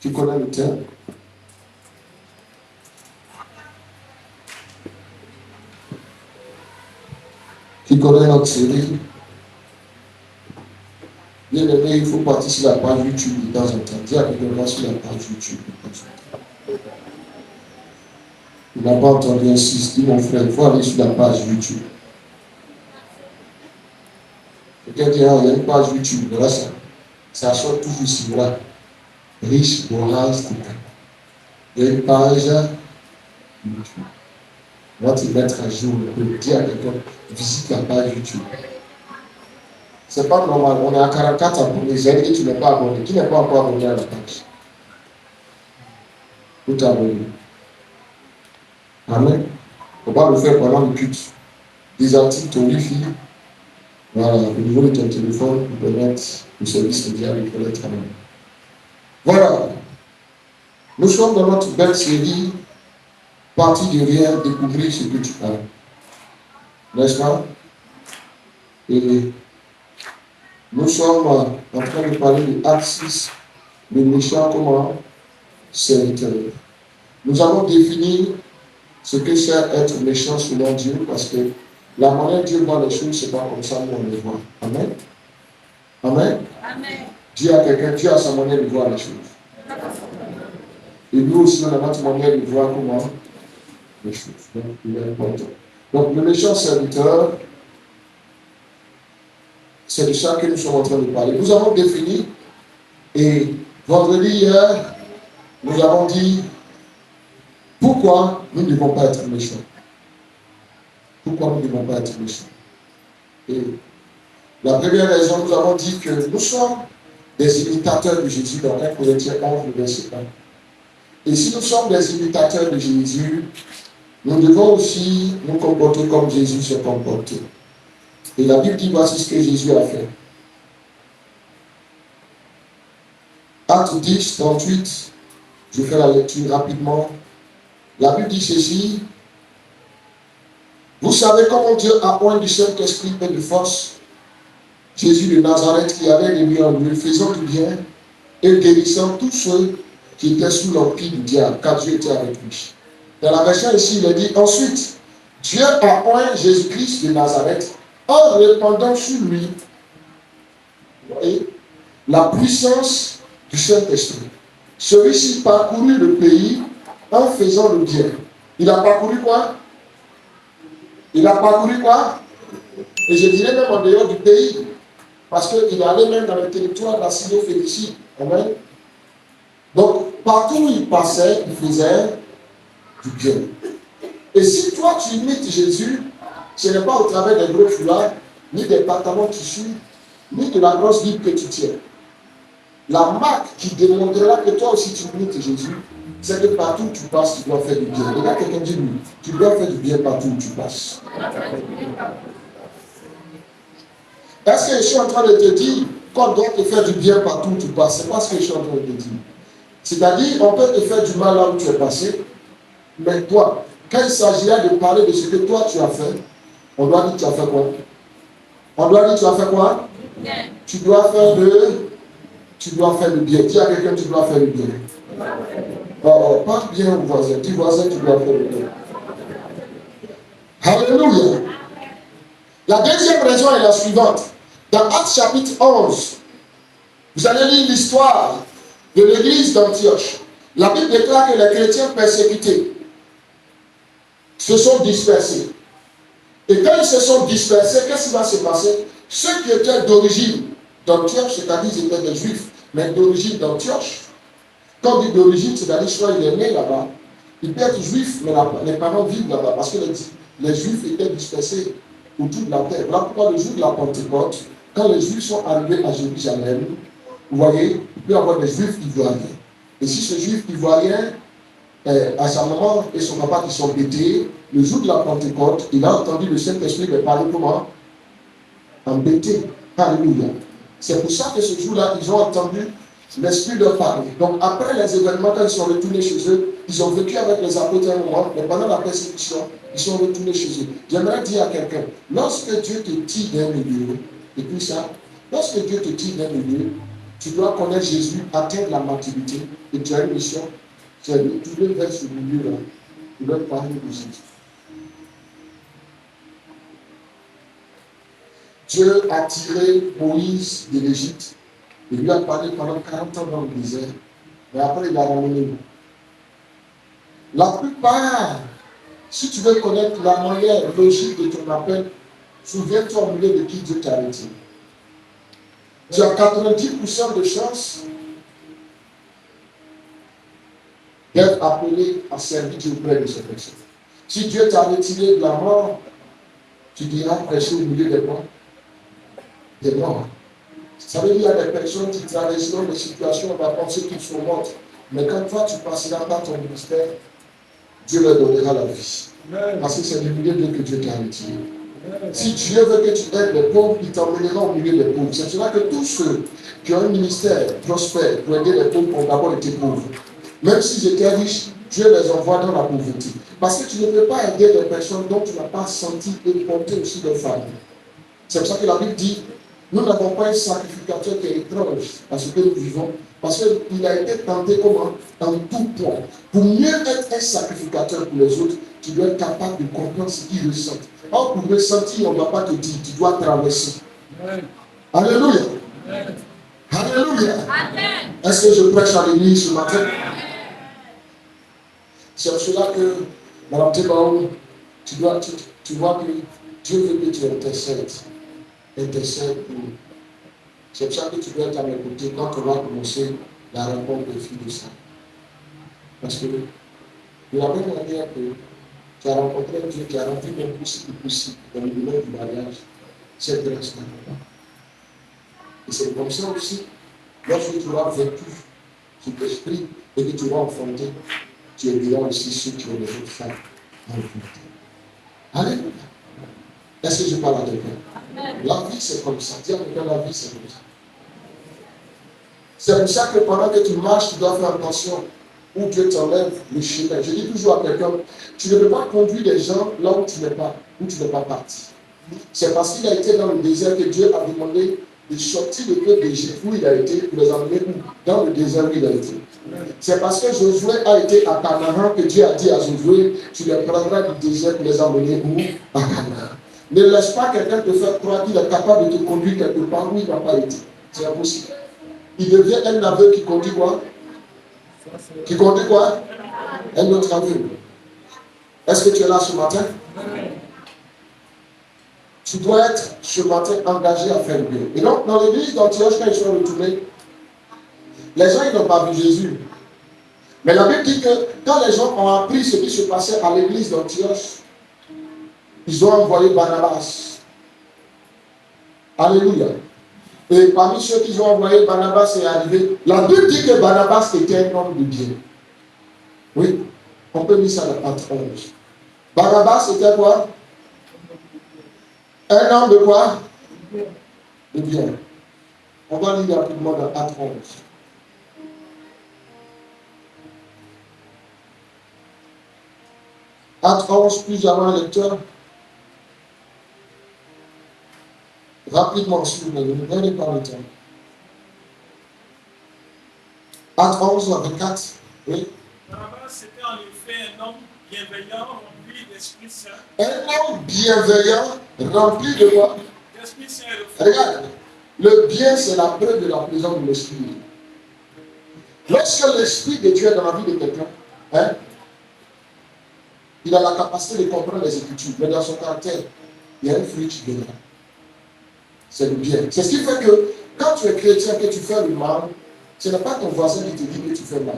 Tu connais le terme? Tu connais notre série? Bien aimé, il faut partir sur la page YouTube de temps en temps. Dis à quelqu'un, va sur la page YouTube de temps en temps. Il n'a pas entendu insister, dit mon frère, il faut aller sur la page YouTube. Quelqu'un dit, ah, il y a une page YouTube, voilà ça sort toujours ici, voilà. Riche, Boraz, Titan. Il y a une page YouTube. On va te mettre à jour, dire à quelqu'un, visite la page YouTube. C'est pas normal, on est à 44 abonnés, j'ai dit que tu n'es pas abonné. Qui n'est pas encore abonné à la page? Tout abonné. Amen. Il ne faut pas le faire pendant le culte. Désactive ton Wi-Fi. Voilà, au niveau de ton téléphone pour permettre le service média de connaître. Amen. Voilà. Nous sommes dans notre belle série, partie de rien, découvrir ce que tu as. N'est-ce pas? Et nous sommes en train de parler de Acte 6, le méchant comment serviteur. Nous avons défini ce que c'est être méchant selon Dieu, parce que la manière Dieu voit les choses, c'est pas comme ça nous on les voit. Amen. Amen. Amen. Dis à quelqu'un, Dieu a sa manière de voir les choses. Et nous aussi, on a notre manière de voir comment les choses. Donc, il est important. Donc, le méchant serviteur, c'est de ça que nous sommes en train de parler. Nous avons défini, et vendredi hier, nous avons dit pourquoi nous ne devons pas être méchants. Pourquoi nous ne devons pas être méchants. Et la première raison, nous avons dit que nous sommes des imitateurs de Jésus dans 1 Corinthiens 11, verset 1. Et si nous sommes des imitateurs de Jésus, nous devons aussi nous comporter comme Jésus se comportait. Et la Bible dit, voici ce que Jésus a fait. Acte 10, 38, je fais la lecture rapidement. La Bible dit ceci. Vous savez comment Dieu a oint du Saint-Esprit et de force Jésus de Nazareth qui avait les miens en lui, faisant du bien et guérissant tous ceux qui étaient sous l'empire du diable, car Dieu était avec lui. Dans la version ici, il est dit, ensuite, Dieu a oint Jésus-Christ de Nazareth en répandant sur lui, vous voyez, la puissance du Saint-Esprit. Celui-ci parcourut le pays en faisant le bien. Il a parcouru quoi? Il a parcouru quoi? Et je dirais même en dehors du pays, parce qu'il est allé même dans le territoire de la Syrie-Phénicie. Amen. Donc, partout où il passait, il faisait du bien. Et si toi tu imites Jésus, ce n'est pas au travers des gros foulards, ni des pantalons tissus, ni de la grosse Bible que tu tiens. La marque qui démontrera que toi aussi tu imites Jésus, c'est que partout où tu passes, tu dois faire du bien. Regarde quelqu'un dit, tu dois faire du bien partout où tu passes. Est-ce que je suis en train de te dire qu'on doit te faire du bien partout où tu passes? C'est pas ce que je suis en train de te dire. C'est-à-dire, on peut te faire du mal là où tu es passé, mais toi, quand il s'agira de parler de ce que toi tu as fait, on doit dire tu as fait quoi? On doit dire tu as fait quoi? Bien. Tu dois faire le bien. Dis à quelqu'un tu dois faire le bien. Oh, pas bien au voisin. Dis voisin tu dois faire le bien. Alléluia. La deuxième raison est la suivante. Dans Actes chapitre 11, vous allez lire l'histoire de l'église d'Antioche. La Bible déclare que les chrétiens persécutés se sont dispersés. Et quand ils se sont dispersés, qu'est-ce qui va se passer? Ceux qui étaient d'origine d'Antioche, c'est-à-dire ils étaient des juifs, mais d'origine d'Antioche, quand on dit d'origine, c'est-à-dire soit il est né là-bas, il peut être juif, mais les parents vivent là-bas, parce que les juifs étaient dispersés autour de la terre. Voilà pourquoi le jour de la Pentecôte, quand les juifs sont arrivés à Jérusalem, vous voyez, il peut y avoir des juifs ivoiriens. Et si ce juif ivoirien, à sa maman et son papa qui sont bêtés, le jour de la Pentecôte, il a entendu le Saint-Esprit de parler comment? En bêté. Alléluia. C'est pour ça que ce jour-là, ils ont entendu l'Esprit de parler. Donc après les événements, quand ils sont retournés chez eux, ils ont vécu avec les apôtres un moment, mais pendant la persécution, ils sont retournés chez eux. J'aimerais dire à quelqu'un, lorsque Dieu te tire d'un milieu, et puis ça, lorsque Dieu te tire d'un milieu, tu dois connaître Jésus, atteindre la maturité, et tu as une mission, c'est de tourner vers ce milieu-là, tu dois parler de Jésus. Dieu a tiré Moïse de l'Égypte, il lui a parlé pendant 40 ans dans le désert, mais après il a ramené. La plupart, si tu veux connaître la manière logique de ton appel, souviens-toi au milieu de qui Dieu t'a retiré. Tu as 90% de chances d'être appelé à servir Dieu auprès de ces personnes. Si Dieu t'a retiré de la mort, tu diras prêcher au milieu des morts. Des morts. Ça veut dire qu'il y a des personnes qui traverseront des situations, on va penser qu'ils sont mortes. Mais quand toi tu passeras par ton ministère, Dieu leur donnera la vie. Parce que c'est du milieu de que Dieu t'a retiré. Si Dieu veut que tu aides les pauvres, il t'emmènera au milieu des pauvres. C'est cela que tous ceux qui ont un ministère prospère pour aider les pauvres ont d'abord été pauvres. Même s'ils étaient riches, Dieu les envoie dans la pauvreté. Parce que tu ne peux pas aider des personnes dont tu n'as pas senti et porter aussi leur famille. C'est pour ça que la Bible dit, nous n'avons pas un sacrificateur qui est étrange à ce que nous vivons, parce qu'il a été tenté comment? En tout point. Pour mieux être un sacrificateur pour les autres, tu dois être capable de comprendre ce qu'ils ressentent. Or, pour ressentir, on ne va pas te dire, tu dois traverser. Amen. Alléluia. Amen. Alléluia. Amen. Est-ce que je prêche à l'église ce matin? C'est pour cela que, Mme Thébaou, tu vois que Dieu veut que tu intercèdes. Intercède pour nous. C'est pour ça que tu dois être à mes côtés quand on va commencer la rencontre des filles de ça. Parce que, de la même manière que tu as rencontré un Dieu qui a rempli même plus que possible dans le domaine du mariage, cette grâce-là. Et c'est comme ça aussi, lorsque tu auras vécu cet esprit et que tu auras enfanté, tu aideras aussi ceux qui ont les autres femmes à enfanter. Alléluia. Est-ce que je parle à quelqu'un? La vie, c'est comme ça. Dis à quelqu'un, la vie, c'est comme ça. C'est pour ça que pendant que tu marches, tu dois faire attention où Dieu t'enlève le chemin. Je dis toujours à quelqu'un, tu ne peux pas conduire les gens là où tu n'es pas parti. C'est parce qu'il a été dans le désert que Dieu a demandé de sortir le peuple d'Égypte où il a été pour les emmener où? Dans le désert où il a été. C'est parce que Josué a été à Canaan que Dieu a dit à Josué, tu les prendras du désert pour les emmener où? À Canaan. Ne laisse pas quelqu'un te faire croire qu'il est capable de te conduire quelque part où il n'a pas été. C'est impossible. Il devient un aveugle qui conduit quoi? Qui conduit quoi? Un autre aveugle. Est-ce que tu es là ce matin? Tu dois être ce matin engagé à faire le bien. Et donc, dans l'église d'Antioche, quand ils sont retournés, les gens ils n'ont pas vu Jésus. Mais la Bible dit que quand les gens ont appris ce qui se passait à l'église d'Antioche, ils ont envoyé Barnabas. Alléluia. Et parmi ceux qu'ils ont envoyé, Barnabas est arrivé. La Bible dit que Barnabas était un homme de bien. Oui, on peut lire ça dans Actes 11. Barnabas était quoi? Un homme de quoi? De bien. On va lire rapidement dans Actes 11. Actes 11, puis avant un lecteur. Rapidement, s'il vous plaît, ne perdez pas le temps. Actes 11, 24. Oui. Barnabas était en effet un homme bienveillant, rempli d'Esprit Saint. Un homme bienveillant, rempli de quoi? D'Esprit Saint et de foi. Regarde, le bien, c'est la preuve de la présence de l'Esprit. Lorsque l'Esprit de Dieu est dans la vie de quelqu'un, il a la capacité de comprendre les Écritures, mais dans son caractère, il y a un fruit qui vient. C'est le bien. C'est ce qui fait que quand tu es chrétien, que tu fais le mal, ce n'est pas ton voisin qui te dit que tu fais mal.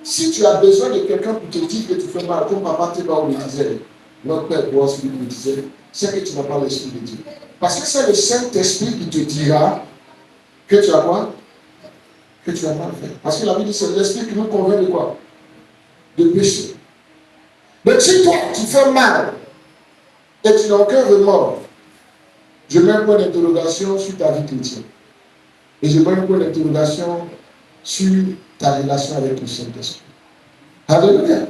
Si tu as besoin de quelqu'un pour te dire que tu fais mal, comme Papa Thébaou le disait, notre Père Boaz le disait, c'est que tu n'as pas l'Esprit de Dieu. Parce que c'est le Saint-Esprit qui te dira que tu as quoi? Que tu as mal fait. Parce que la Bible dit c'est l'Esprit qui nous convainc de quoi? De péché. Mais si toi, tu fais mal et tu n'as aucun remords, je mets un point d'interrogation sur ta vie chrétienne. Et je mets un point d'interrogation sur ta relation avec le Saint-Esprit. Alléluia.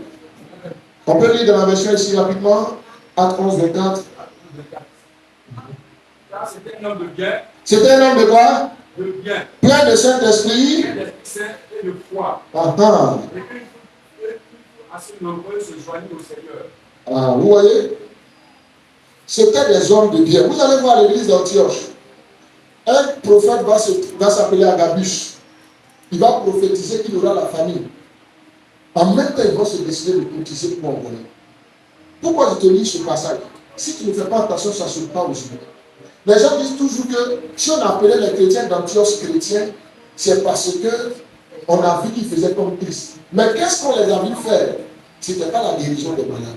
On peut lire dans la version ici rapidement, Actes 11, 24. C'était un homme de bien. C'était un homme de quoi? le bien, plein de Saint-Esprit l'Esprit Saint et de foi. Et une assez nombreux se joignent au Seigneur. Vous voyez, c'était des hommes de bien. Vous allez voir l'église d'Antioche. Un prophète va s'appeler Agabus. Il va prophétiser qu'il aura la famille. En même temps, ils vont se décider de courtiser pour envoyer. Pourquoi je te lis ce passage? Si tu ne fais pas attention, ça se passe aujourd'hui. Les gens disent toujours que si on appelait les chrétiens d'Antioche chrétiens, c'est parce que on a vu qu'ils faisaient comme Christ. Mais qu'est-ce qu'on les a vu faire? Ce n'était pas la guérison des malades.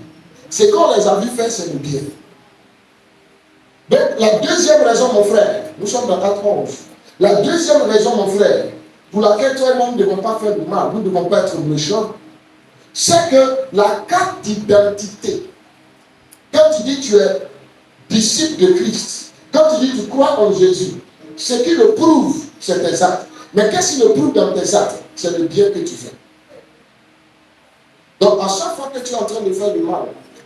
Ce qu'on les a vu faire, c'est le bien. Donc, la deuxième raison, mon frère, nous sommes dans Acte 11. La deuxième raison, mon frère, pour laquelle toi et moi, nous ne devons pas faire du mal, nous ne devons pas être méchants, c'est que la carte d'identité, quand tu dis tu es disciple de Christ, quand tu dis tu crois en Jésus, ce qui le prouve, c'est tes actes. Mais qu'est-ce qui le prouve dans tes actes? C'est le bien que tu fais. Donc, à chaque fois que tu es en train de faire du mal,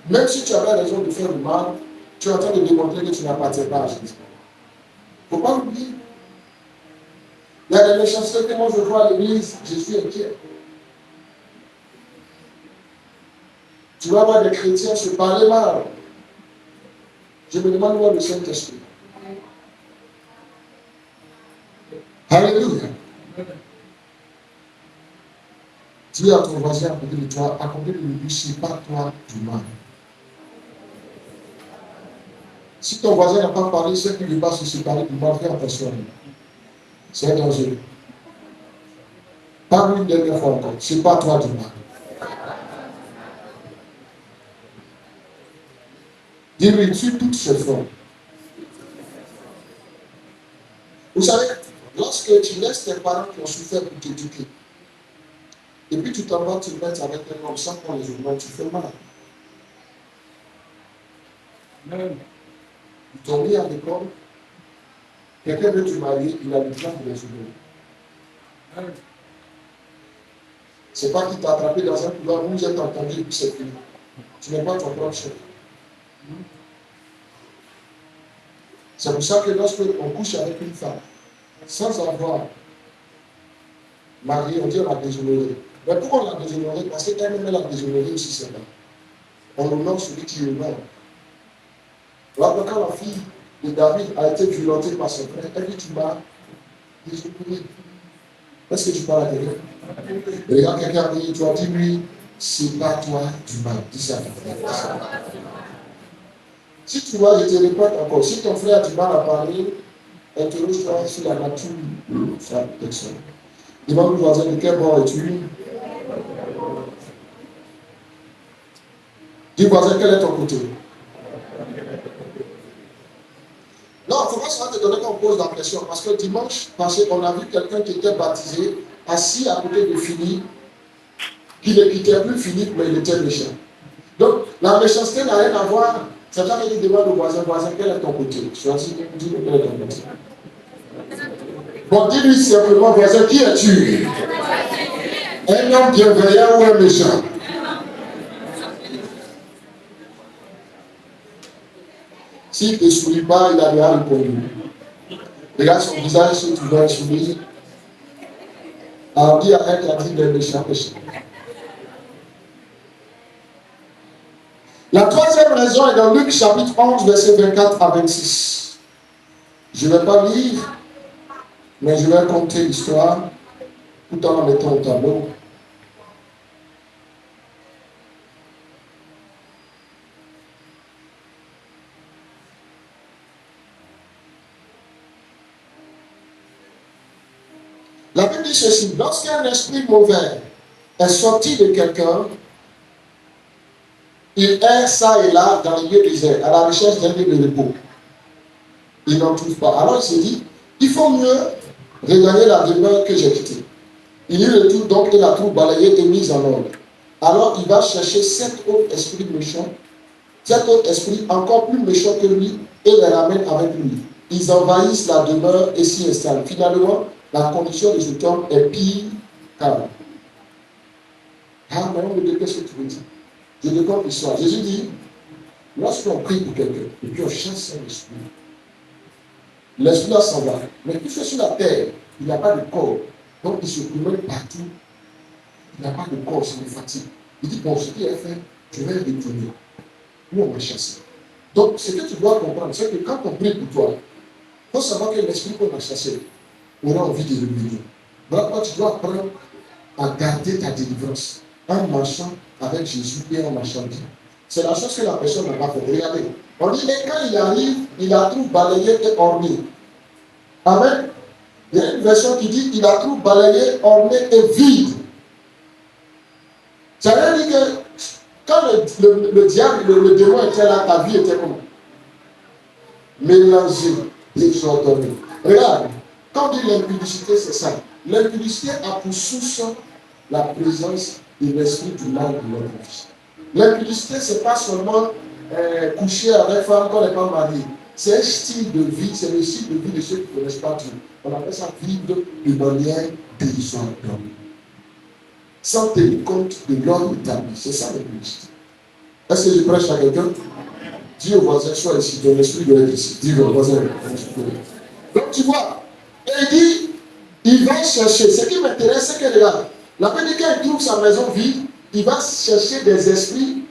même si tu avais raison de faire du mal, tu es en train de démontrer que tu n'appartiens pas à Jésus. Il ne faut pas l'oublier. Il y a des méchancetés que moi je vois à l'église, je suis inquiet. Tu vas voir des chrétiens se parler mal. Je me demande où est le Saint-Esprit. Alléluia. Dis à ton voisin à côté de toi, à côté de lui, c'est pas toi du mal. Si ton voisin n'a pas parlé, c'est qu'il ne va pas se séparer du mal, fais attention à lui. C'est dangereux. Parle une dernière fois encore, c'est pas toi du mal. Dis-lui, sur toutes ces formes. Vous savez, lorsque tu laisses tes parents qui ont souffert pour t'éduquer, et puis tu t'en vas te mettre avec un homme sans qu'on les augmente, tu fais mal. Même, ils t'ont mis à l'école, quelqu'un veut te marier, il a le plan de les augmenter. C'est pas qu'il t'a attrapé dans un couloir, vous êtes entendu et puis c'est fini. Tu n'es pas ton propre chef. C'est pour ça que lorsque on couche avec une femme, sans avoir marié, on dit on l'a déshonoré. Mais pourquoi on l'a déshonoré? Parce qu'elle-même l'a déshonoré aussi, c'est là. On honore celui qui honore. Alors quand la fille de David a été violentée par son frère, elle dit tu m'as déshonoré. Est-ce que tu parles à quelqu'un? Regarde quelqu'un et tu as dit lui, c'est pas toi du mal. Dis ça. Si tu vois, je te répète encore, si ton frère a du mal à parler, interroge-toi sur la nature de sa personne. Demande au voisin de quel bord es-tu? Dis voisin, quel est ton côté? Non, il ne faut pas se te donner qu'on pose la pression, parce que dimanche passé, on a vu quelqu'un qui était baptisé, assis à côté de Philippe, qui ne quittait plus Philippe, mais il était méchant. Donc, la méchanceté n'a rien à voir. C'est ça qu'il demande au voisin, quel est ton côté? Choisis, dis-lui quel est ton côté. Bon, dis-lui simplement, voisin, qui es-tu? Un homme bienveillant ou un méchant? S'il ne te sourit pas, il a rien répondu. Regarde son visage, si tu dois sourire. Alors, dis à un qui a dit des méchants péchés. La troisième raison est dans Luc chapitre 11, versets 24 à 26. Je ne vais pas lire, mais je vais conter l'histoire tout en la mettant au tableau. La Bible dit ceci, lorsqu'un esprit mauvais est sorti de quelqu'un, il erre ça et là dans les lieux déserts, à la recherche d'un lieu de repos. Il n'en trouve pas. Alors il se dit, il faut mieux regagner la demeure que j'ai quittée. Il y retourne donc et la trouve balayée et mise en ordre. Alors il va chercher 7 autres esprits méchants, 7 autres esprits encore plus méchants que lui, et les ramène avec lui. Ils envahissent la demeure et s'y installent. Finalement, la condition de cet homme est pire qu'avant. Ah, mais on me dit, qu'est-ce que tu veux dire? Je te compte l'histoire. Jésus dit, lorsqu'on prie pour quelqu'un, et puis on chasse un esprit, L'esprit là s'en va. Mais puisque sur la terre, il n'y a pas de corps, donc il se promène partout. Il n'y a pas de corps, c'est une fatigue. Il dit, bon, ce qui est fait, je vais retourner. Nous, on va chasser. Donc, ce que tu dois comprendre, c'est que quand on prie pour toi, il faut savoir que l'esprit qu'on a chassé aura envie de revenir. Voilà pourquoi tu dois apprendre à garder ta délivrance en marchant avec Jésus et en marchant bien. C'est la chose que la personne n'a pas fait. Regardez. On dit, mais quand il arrive, il a tout balayé et orné. Amen. Il y a une version qui dit, il a tout balayé, orné et vide. Ça veut dire que quand le diable, le démon était là, ta vie était comment? Mélangée, désordonnée. Regarde, quand on dit l'impudicité, c'est ça. L'impudicité a pour source la présence de l'esprit du mal de notre vie. L'impudicité, ce n'est pas seulement coucher avec femme quand on n'est pas marié. C'est un style de vie, c'est le style de vie de ceux qui ne connaissent pas Dieu. On appelle ça vivre de manière désordonnée. Sans tenir compte de l'ordre établi. C'est ça l'impudicité. Est-ce que je prêche à quelqu'un? Dis au voisin, sois ici, ton esprit doit être ici. Dis au voisin. Donc tu vois, et il dit, il va chercher. Ce qui m'intéresse, c'est que regarde, la première quand il trouve sa maison vide, il va chercher des esprits,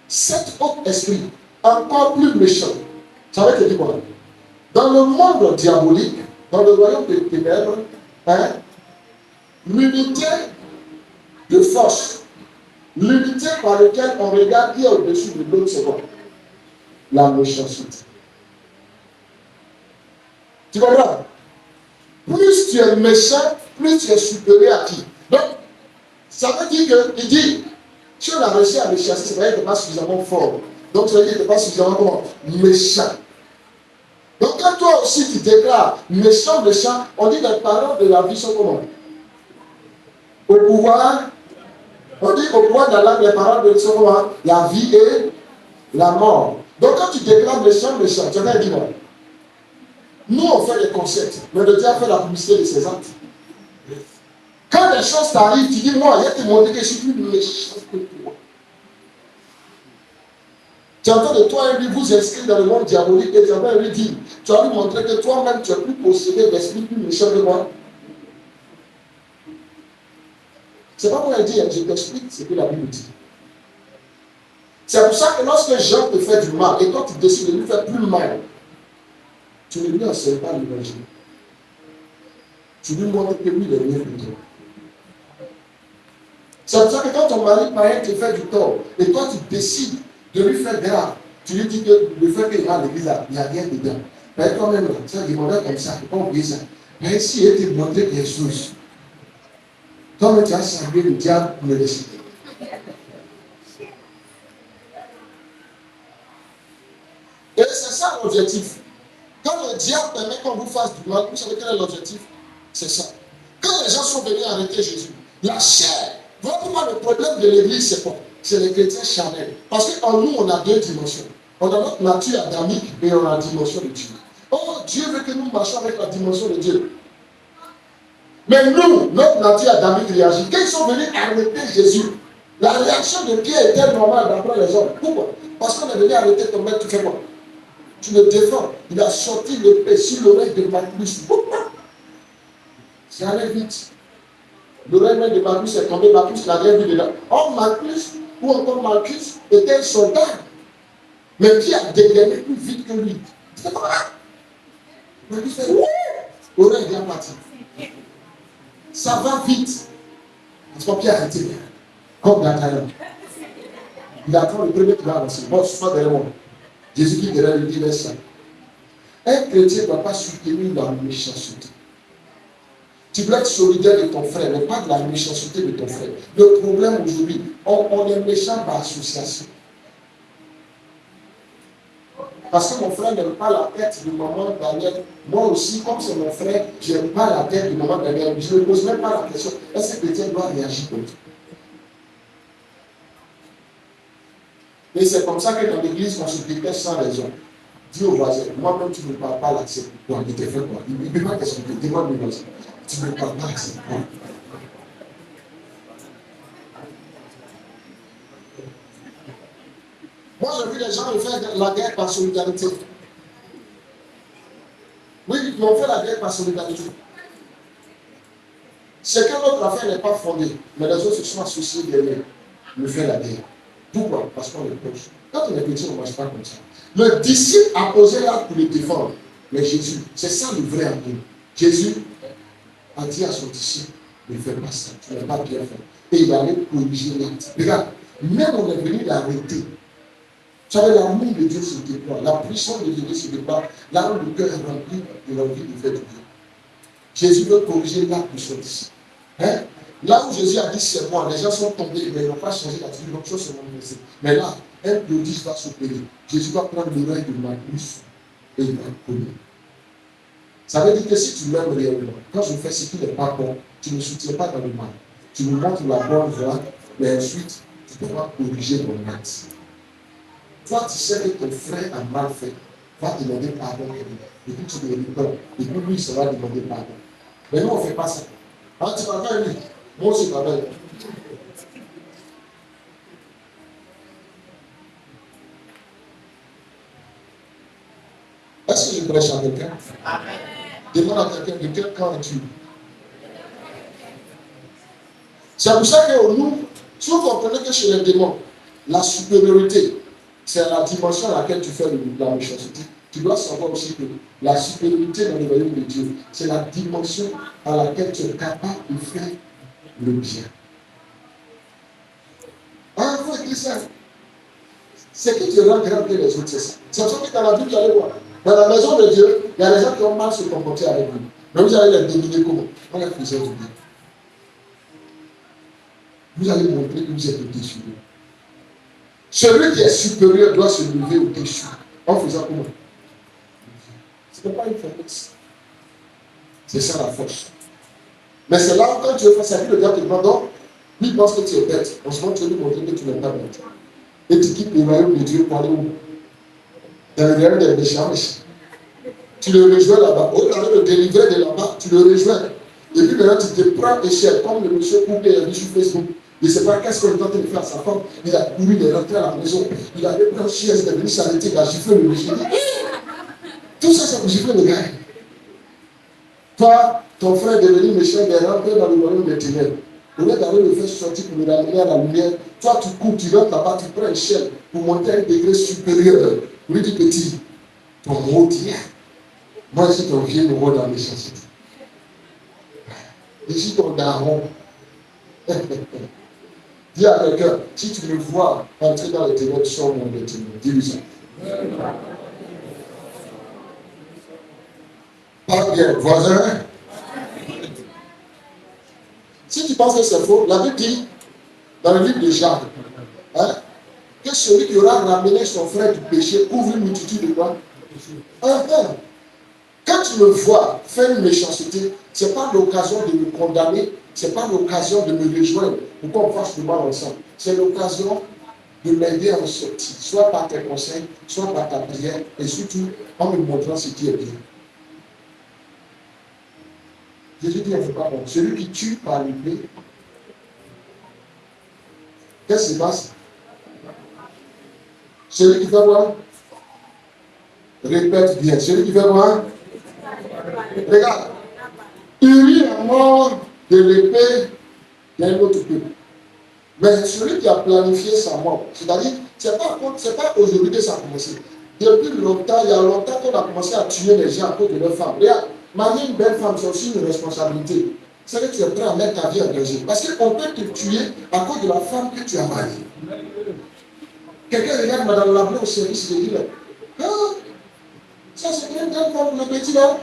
7 autres esprits, encore plus méchants. Ça veut dire quoi? Dans le monde diabolique, dans le royaume des ténèbres, l'unité de force, l'unité par laquelle on regarde qui est au-dessus de l'autre, c'est quoi? La méchanceté. Tu comprends? Plus tu es méchant, plus tu es supérieur à qui? Donc, ça veut dire qu'il dit, si on a réussi à le chasser, c'est vrai qu'il n'est pas suffisamment fort. Donc, ça veut dire qu'il n'est pas suffisamment méchant. Donc, quand toi aussi tu déclares méchant, on dit les paroles de la vie sont comment? Au pouvoir, on dit au pouvoir de la langue, les paroles de la vie sont comment? La vie et la mort. Donc, quand tu déclares méchant, tu vas dire quoi? Nous, on fait des concepts, mais le diable fait la publicité de ses actes. Quand des choses t'arrivent, tu dis, moi, il a te montré que je suis plus méchant que toi. Tu entends de toi et lui vous inscrire dans le monde diabolique et tu entends lui dire, tu vas lui montrer que toi-même, tu es plus possédé d'esprit plus méchant que moi. C'est pas pour elle dire, je t'explique ce que la Bible dit. C'est pour ça que lorsque Jean te fait du mal et toi tu décides de lui faire plus mal, tu ne lui enseignes pas l'évangile. Tu lui montres que lui, il est mieux que toi. C'est pour ça que quand ton mari païen te fait du tort et toi tu décides de lui faire grave, tu lui dis que le fait qu'il va à l'église, il n'y a rien dedans. Mais toi-même, tu as demandé comme ça, tu ne peux pas oublier ça. Mais si il te montrer quelque chose, toi-même tu as servi le diable pour le laisser. Et c'est ça l'objectif. Quand le diable permet qu'on vous fasse du mal, vous savez quel est l'objectif? C'est ça. Quand les gens sont venus arrêter Jésus, la chair, voilà pourquoi le problème de l'église, c'est quoi? C'est les chrétiens charnels. Parce qu'en nous, on a 2 dimensions. On a notre nature adamique et on a la dimension de Dieu. Oh, Dieu veut que nous marchions avec la dimension de Dieu. Mais nous, notre nature adamique réagit. Quand ils sont venus arrêter Jésus, la réaction de Pierre était normale d'après les hommes. Pourquoi? Parce qu'on est venu arrêter ton maître, tu fais quoi? Tu le défends. Il a sorti l'épée sur l'oreille de Marcus. Ça allait vite. L'oreille même de Marcus est tombée. Marcus n'a rien vu dedans. Or, Marcus, ou encore Marcus, était un soldat. Mais qui a dégainé plus vite que lui. C'est pas grave. Marcus fait oui. L'oreille est bien partie. Ça va vite. Parce que Pierre a arrêté. Comme D'Artagnan. Il attend le premier qui va avancer. Bon, sois derrière moi. Jésus qui derrière lui dit, laisse ça. Un chrétien ne doit pas soutenir la méchanceté. Tu dois être solidaire de ton frère, mais pas de la méchanceté de ton frère. Le problème aujourd'hui, on est méchant par association. Parce que mon frère n'aime pas la tête de maman Daniel. Moi aussi, comme c'est mon frère, je n'aime pas la tête de maman Daniel. Je ne pose même pas la question, est-ce que le chrétien doit réagir comme ça? Et c'est comme ça que dans l'église, on se déteste sans raison. Dis au voisin, moi-même, tu ne me parles pas là, c'est pourquoi? Il te fait quoi? Il ne peut pas t'expliquer, demande-lui voisin. Tu ne me parles pas là, c'est pourquoi? Moi, j'ai vu les gens faire la guerre par solidarité. Oui, mais on fait la guerre par solidarité. C'est que notre affaire n'est pas fondée, mais les autres se sont associés derrière nous faire la guerre. Pourquoi? Parce qu'on est proche. Quand on est petit, on ne marche pas comme ça. Le disciple a posé l'arc pour le défendre. Mais Jésus, c'est ça le vrai amour. Jésus a dit à son disciple, ne fais pas ça, tu n'as pas bien fait. Et il allait corriger l'acte. Regarde, même on est venu l'arrêter. Tu savez, l'amour de Dieu se déploie, la puissance de Dieu se déploie, là où le cœur est rempli de l'envie de faire du bien. Jésus veut corriger l'acte de son disciple. Hein? Là où Jésus a dit c'est moi, les gens sont tombés, mais ils n'ont pas changé l'attitude, l'autre chose se manifester. Mais là, un prodige va s'opérer. Jésus va prendre l'oreille de Marcus et il va coller. Ça veut dire que si tu l'aimes réellement, quand je fais ce qui n'est pas bon, tu ne me soutiens pas dans le mal. Tu me montres la bonne voie, mais ensuite, tu devras corriger mon acte. Toi, tu sais que ton frère a mal fait, va demander pardon. Et puis tu le réponds. Et puis lui, il va demander pardon. Mais nous, on ne fait pas ça. Ah, tu vas faire lui. Moi aussi, je vais faire. Est-ce que je prêche à quelqu'un? Amen. Demande à quelqu'un de quel camp es-tu? C'est pour ça que nous, si vous comprenez que chez les démons, la supériorité, c'est la dimension à laquelle tu fais la méchanceté. Tu dois savoir aussi que la supériorité dans le royaume de Dieu, c'est la dimension à laquelle tu es capable de faire le bien. Ah, il faut écrire ça. C'est qui te rend grand que les autres, c'est ça. C'est pour ça que dans la Bible, vous allez voir. Dans la maison de Dieu, il y a des gens qui ont mal se comporter avec vous. Mais vous allez les dominer comment? On les faisait du bien. Vous allez montrer que vous êtes au-dessus d'eux. Celui qui est supérieur doit se lever au-dessus. En faisant comment? Ce n'est pas une faiblesse. C'est ça la force. Mais c'est là où quand tu es face à lui, le gars te demande, donc, lui pense que tu es bête. En ce moment, tu veux lui montrer que tu n'es pas bête. Et tu quittes le royaume de Dieu pour aller où? Dans le royaume des méchants. Tu le rejoins là-bas. Au lieu de le délivrer de là-bas, tu le rejoins. Et puis maintenant, tu te prends échelle, comme le monsieur couple est sur Facebook. Il ne sait pas qu'est-ce qu'on est en train de faire à sa femme. Il a couru, il est rentré à la maison. Il a pris un chien, il est venu s'arrêter, il a giflé le monsieur. Tout ça, c'est pour gifler le gars. Toi, ton frère est devenu méchant, il est rentré dans le royaume des ténèbres. Au lieu d'aller le faire sortir pour le ramener à la lumière, toi, tu cours, tu rentres là-bas, tu prends une échelle pour monter à un degré supérieur. Lui dit petit, ton mot dit, moi, je suis ton vieux nouveau dans la méchanceté. Je suis ton daron. Dis à quelqu'un, si tu me vois entrer dans les ténèbres, sors mon des ténèbres. Dis-lui ça. Pas bien, voisin. Si tu penses que c'est faux, la Bible dit, dans le livre de Jacques, que celui qui aura ramené son frère du péché ouvre une multitude de quoi? Quand tu me vois faire une méchanceté, ce n'est pas l'occasion de me condamner, ce n'est pas l'occasion de me rejoindre pour qu'on fasse le mal ensemble. C'est l'occasion de m'aider à en sortir, soit par tes conseils, soit par ta prière, et surtout en me montrant ce qui est bien. Jésus dit, c'est pas bon. Celui qui tue par l'épée, qu'est-ce qui se passe? Celui qui fait quoi? Répète bien. Celui qui fait quoi? Regarde. Uri est mort de l'épée d'un autre peuple. Mais celui qui a planifié sa mort, c'est-à-dire, c'est pas aujourd'hui que ça a commencé. Depuis longtemps, il y a longtemps qu'on a commencé à tuer les gens à cause de leurs femmes. Regarde, marier une belle femme, c'est aussi une responsabilité. C'est que tu es prêt à mettre ta vie en danger. Parce qu'on peut te tuer à cause de la femme que tu as mariée. Quelqu'un regarde Madame Lablé au service de Dieu. Ah, ça c'est une grande femme, le petit là.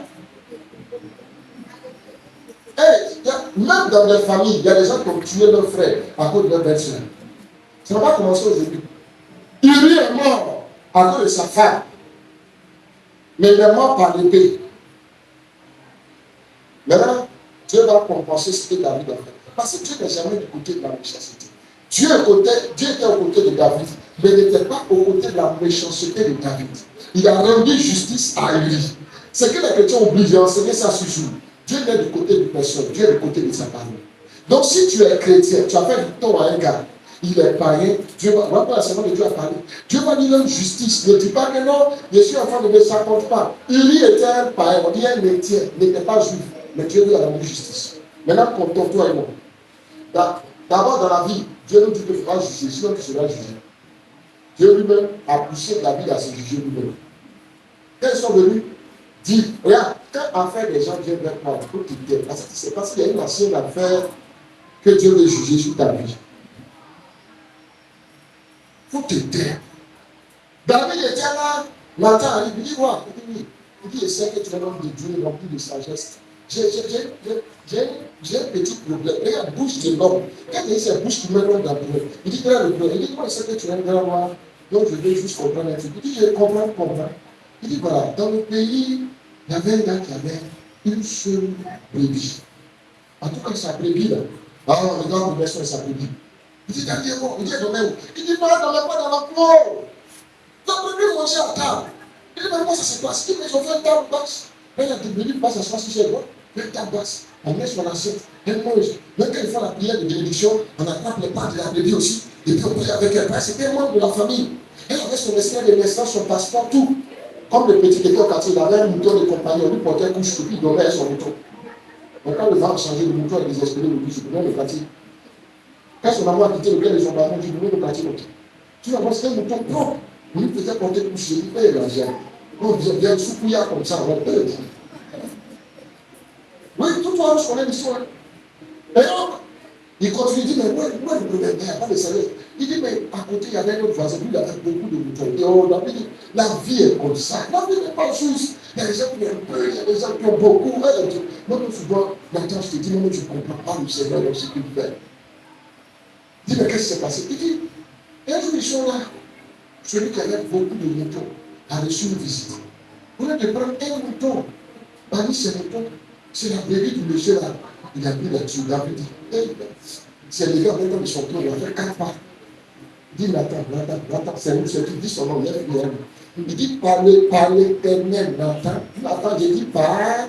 Même dans les familles, il y a des gens qui ont tué leurs frères à cause de leur belle-sœur. Ça n'a pas commencé aujourd'hui. Uri est mort à cause de sa femme. Mais il est mort par l'épée. Maintenant, Dieu va compenser ce que David a fait. Parce que Dieu n'est jamais du côté de la méchanceté. Dieu était au côté de David, mais il n'était pas au côté de la méchanceté de David. Il a rendu justice à Uri. C'est que les chrétiens oublient, j'ai enseigné ça ce jour. Dieu n'est du côté de personne, Dieu est du côté de sa parole. Donc si tu es chrétien, tu as fait du tort à un gars, il est païen, Dieu va, voilà la semaine de Dieu a parlé. Dieu va dire une justice. Ne dis pas que non, je suis enfant de Dieu, ça ne compte pas. Uri était un païen, on dit un métier, n'était pas juif, mais Dieu lui a rendu justice. Maintenant, comptons toi et moi. D'abord, dans la vie, Dieu nous dit qu'il faudra juger, sinon tu seras jugé. Dieu lui-même a poussé David à se juger lui-même. Quand ils sont venus dire, regarde, quand affaire des gens viennent vers moi, il faut qu'ils t'aiment. C'est parce qu'il y a une ancienne affaire que Dieu veut juger sur ta vie. Il faut te taire. David était là, Nathan arrive, il dit, ouais, il dit, je sais que tu es l'homme de Dieu, rempli de sagesse. J'ai un petit problème. Regarde, bouche de l'homme. Quand il dit c'est bouche qui met l'homme dans le problème, il dit, quel est le problème? Il dit, moi, je sais que tu es un grand roi, donc je vais juste comprendre un truc. Il dit, je comprends. Il dit, voilà, dans le pays, il y avait un gars qui avait une seule brebis. En tout cas, sa brebis, là. Ah, regarde le verset de sa brebis. Il dit, il dit, donné où? Il dit, non, pas dans la peau. La brebis mangeait à table. Il dit, mais comment ça se passe? Il dit, mais ils ont fait une table basse. Quand la brebis passe à se passer chez moi, une table basse. On met sur l'assiette, elle mange. Même quand ils font la prière de bénédiction, on attrape les pattes de la brebis aussi. Et puis on prie avec elle. C'était un membre de la famille. Elle avait son extrait de naissance, son passeport, tout. Comme le petit qui était au quartier, il avait un mouton de compagnie, on lui portait un couche, et puis il donnait son mouton. Donc quand le vent a changé, le mouton a désespéré le bus, il donnait le quartier. Quand son maman a quitté le lequel les enfants dit, donnez le quartier. Tu vas voir, c'est un mouton propre. On lui faisait porter couche, il paye l'argent. On vient soupouillard comme ça, on peut. Oui, tout le monde connaît l'histoire. Et donc, il continue, il dit, mais moi, je ne me mets pas de salaire. Il dit, mais à côté, il y avait un autre voisin, lui, il avait beaucoup de moutons. Et on a dit, la vie est comme ça. La vie n'est pas juste. Il y a des gens qui ont un peu, il y a des gens qui ont beaucoup. Moi, souvent, maintenant, je te dis, moi, je ne comprends pas le Seigneur dans ce qu'il fait. Il dit, mais qu'est-ce qui s'est passé? Il dit, un jour, ils sont là. Celui qui avait beaucoup de moutons a reçu une visite. Au lieu de prendre un mouton, parmi ces moutons, c'est la brebis du monsieur là. Il a pris là-dessus, il a dit, c'est les gars, maintenant, ils sont clos, il a fait 4 pas. Il dit, Nathan, c'est nous, c'est qui dit son nom, il est fidèle. Il dit, par l'Éternel, Nathan, j'ai dit, par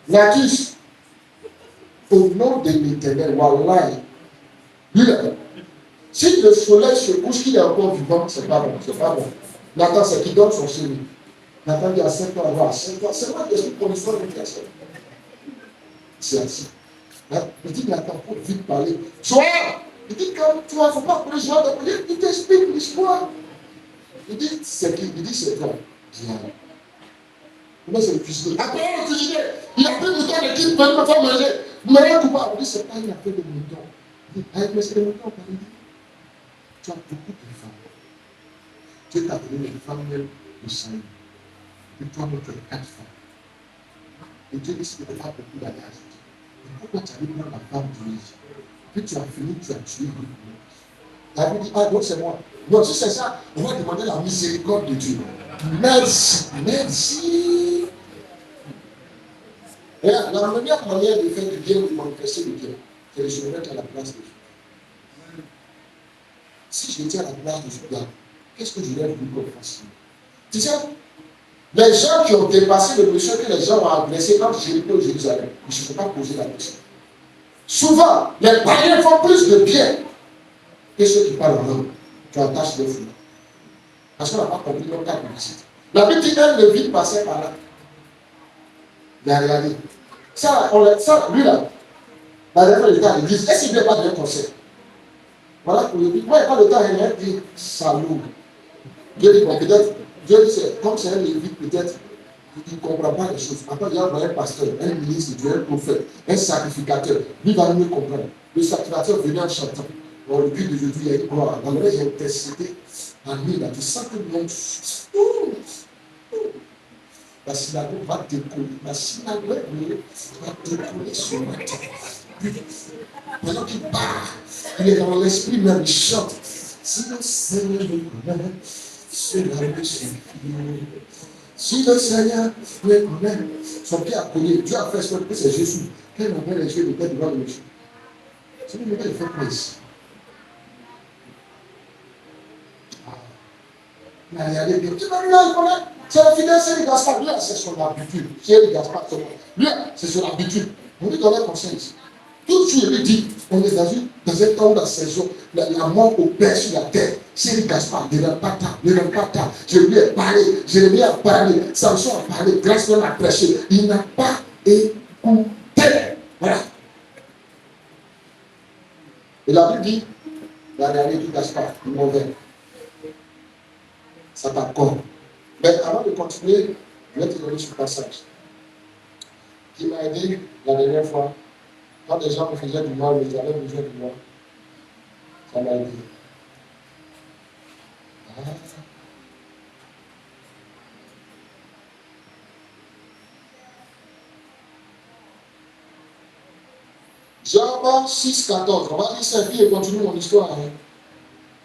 Natus, au nom de l'Éternel, Wallahi. Lui là, si le soleil se couche, qu'il est encore vivant, c'est pas bon, Nathan, c'est qui donne son signe. Nathan dit à 5 ans, avoir 5 ans, c'est pas question pour l'histoire de personne. C'est ainsi. Il dit, Nathan, il faut vite parler. Sois! Il dit, quand tu ne faut pas que les gens t'appeler, il t'explique l'histoire. Il dit, c'est qui? Il dit, c'est toi. Comment c'est le cuisinier? Après, le cuisinier, il a pris le mouton de qui peut me faire manger. Mais il pas. Il dit, c'est pas une affaire de mouton. Il dit, mais c'est le mouton. Il dit, tu as beaucoup de femmes. Dieu t'a donné les femmes de sang. Et toi, tu as 4 femmes. Et Dieu dit, ce n'est pas beaucoup d'alliage. Pourquoi tu as dit prendre la femme du lit? Puis tu as fini, tu as tué le monde. David dit, ah non, c'est moi. Non, si c'est ça, on va demander la miséricorde de Dieu. Merci. Et la meilleure manière de faire du bien, de manifester du bien, c'est de se mettre à la place de Dieu. Si je étais à la place de Dieu, qu'est-ce que je voulais vous qu'on fasse? Tu sais, les gens qui ont dépassé le monsieur que les gens ont agressé quand Jéricho et Jérusalem, ils ne se font pas poser la question. Souvent, les païens font plus de bien que ceux qui parlent en langue, qui attachent les fous. Parce qu'on n'a pas compris leur cas de visite. La petite un Lévite passait par là. Il a regardé. Ça, lui là, la dernière fois, il était à l'église. Est-ce qu'il ne veut pas donner conseil? Voilà pour le but. Moi, il n'y a pas de temps, il dit salaud. Dieu dit, bon, peut-être, Dieu dit, comme c'est un Lévite, peut-être, il ne comprend pas les choses. Après, il y a un pasteur, un ministre, Dieu, un prophète, un sacrificateur. Lui va mieux comprendre. Le sacrificateur venait en chantant. Bon, le but d'aujourd'hui, il y a une gloire. Dans le reste, j'ai intercédé en lui, là. Tu sens que le monde. La synagogue va décoller. La synagogue va décoller ce matin. Pendant qu'il part, il est dans l'esprit même, il chante. Si le Seigneur me connaît, cela me suffit. Si le Seigneur me connaît, son pied a collé, Dieu a fait ce que c'est Jésus. Quand il avait les yeux de tête devant le monsieur. C'est lui qui fait quoi ici? Il a regardé bien. Tu vas lui là, il connaît. C'est la fidèle, c'est le Gaspard. Lui, c'est son habitude. C'est le Gaspard. Lui, c'est son habitude. On lui donnait conseil ici. Tout de suite, il dit, on est dans un temps où la saison, la mort opère sur la terre. Cyril Gaspard, ne rend pas tard. Je lui ai parlé, Jérémie a parlé, Samson a parlé, Grâce-Même a prêché. Il n'a pas écouté. Voilà. Et la Bible dit, la réalité du Gaspard, est mauvais. Ça t'accorde. Mais avant de continuer, je vais te donner ce passage qui m'a aidé la dernière fois. Quand des gens me faisaient du mal, ils avaient besoin de moi. Ça m'a aidé. Job 6, 14. On va lire sa vie et continuer mon histoire. Hein.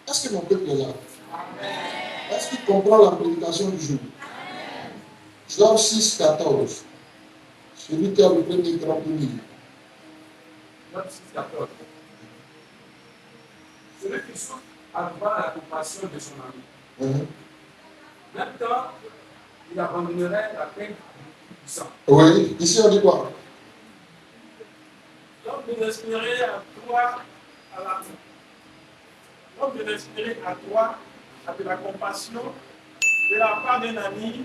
Est-ce que mon peuple est là? Est-ce qu'il comprend la prédication du jour? Job 6, 14. Celui qui a le premier grand livre. Job 6, 14. Celui qui souffre à voir la compassion de son ami. Même temps, il abandonnerait la peine du puissant. Oui, ici on dit quoi? Donc de respirer à toi, à la Donc de respirer à toi, à de la compassion, de la part d'un ami,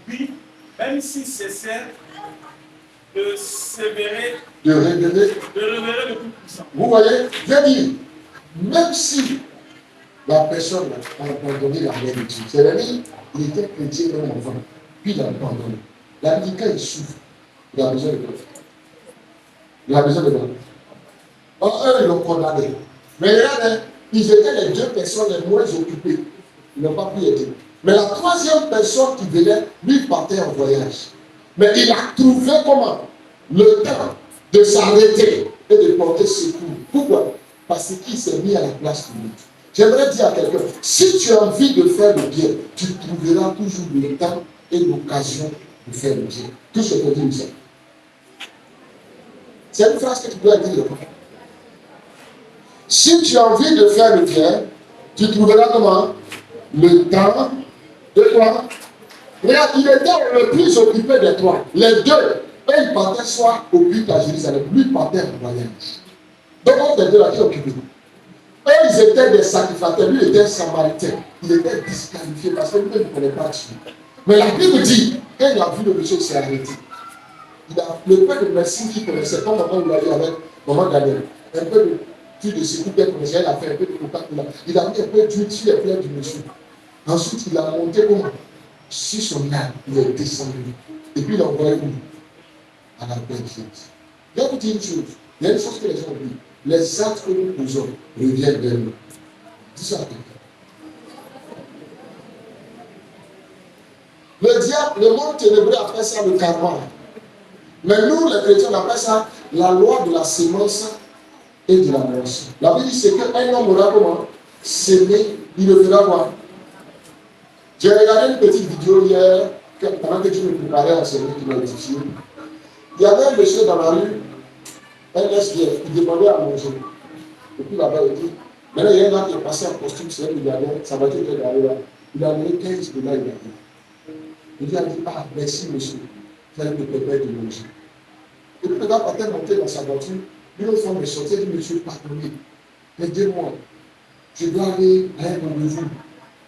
oui, même si c'est celle de sévérer, de révéler le Tout-Puissant. Vous voyez, j'ai dit, même si la personne a abandonné la mère de Dieu, c'est-à-dire, il était chrétien même enfant, puis il a abandonné. La vie, quand il souffre, il a besoin de quoi? Il a besoin de quoi? Or, eux, ils l'ont condamné. Mais regarde, ils étaient les deux personnes les moins occupées. Ils n'ont pas pu aider. Mais la troisième personne qui venait, lui, partait en voyage. Mais il a trouvé comment? Le temps de s'arrêter et de porter secours. Pourquoi? Parce qu'il s'est mis à la place de l'autre. J'aimerais dire à quelqu'un, si tu as envie de faire le bien, tu trouveras toujours le temps et l'occasion de faire le bien. Tout ce que dit ça. C'est une phrase que tu dois dire. Si tu as envie de faire le bien, tu trouveras comment? Le temps de quoi? Regarde, il était le plus occupé des trois. Les deux, eux, ils partaient soit au but à Jérusalem, lui partait en voyage. Donc, on était là qui occupé. Eux, ils étaient des sacrificateurs, lui était samaritain. Il était disqualifié parce que lui ne connaît pas Dieu. Mais la Bible dit, quand il a vu le monsieur, il s'est arrêté. Le peu de médecine qu'il connaissait, comme maman il a eu avec maman Daniel, un peu de tuile de secours qu'elle connaissait, elle a fait un peu de contact. Il a mis un peu d'huile sur les plaies du monsieur. Ensuite, il a monté comment? Sur son âme, il est descendu. Et puis il a envoyé où? À la belle fête. Je vais vous dire une chose. Il y a une chose que les gens oublient. Les actes que nous posons reviennent vers nous. Dis ça à quelqu'un. Le diable, le monde ténébreux appelle ça le karma. Mais nous, les chrétiens, on appelle ça la loi de la sémence et de la moisson. La Bible dit c'est qu'un homme aura comment? S'aimer, il le fera quoi? J'ai regardé une petite vidéo hier, pendant que tu me préparais à enseigner, qui m'a édifié. Il y avait un monsieur dans la rue, un SDF, il demandait à manger. Et puis là-bas, il dit, maintenant il y a un gars qui est passé en costume, c'est un milliardaire, sa voiture était garée là. Il a donné 15 $, il a dit. Il a dit, ah, merci monsieur, vous allez me permettre de manger. Et puis le gars partait monter dans sa voiture, une autre femme me sortait, il dit, monsieur, pardonnez, aidez-moi, je dois aller à un rendez-vous.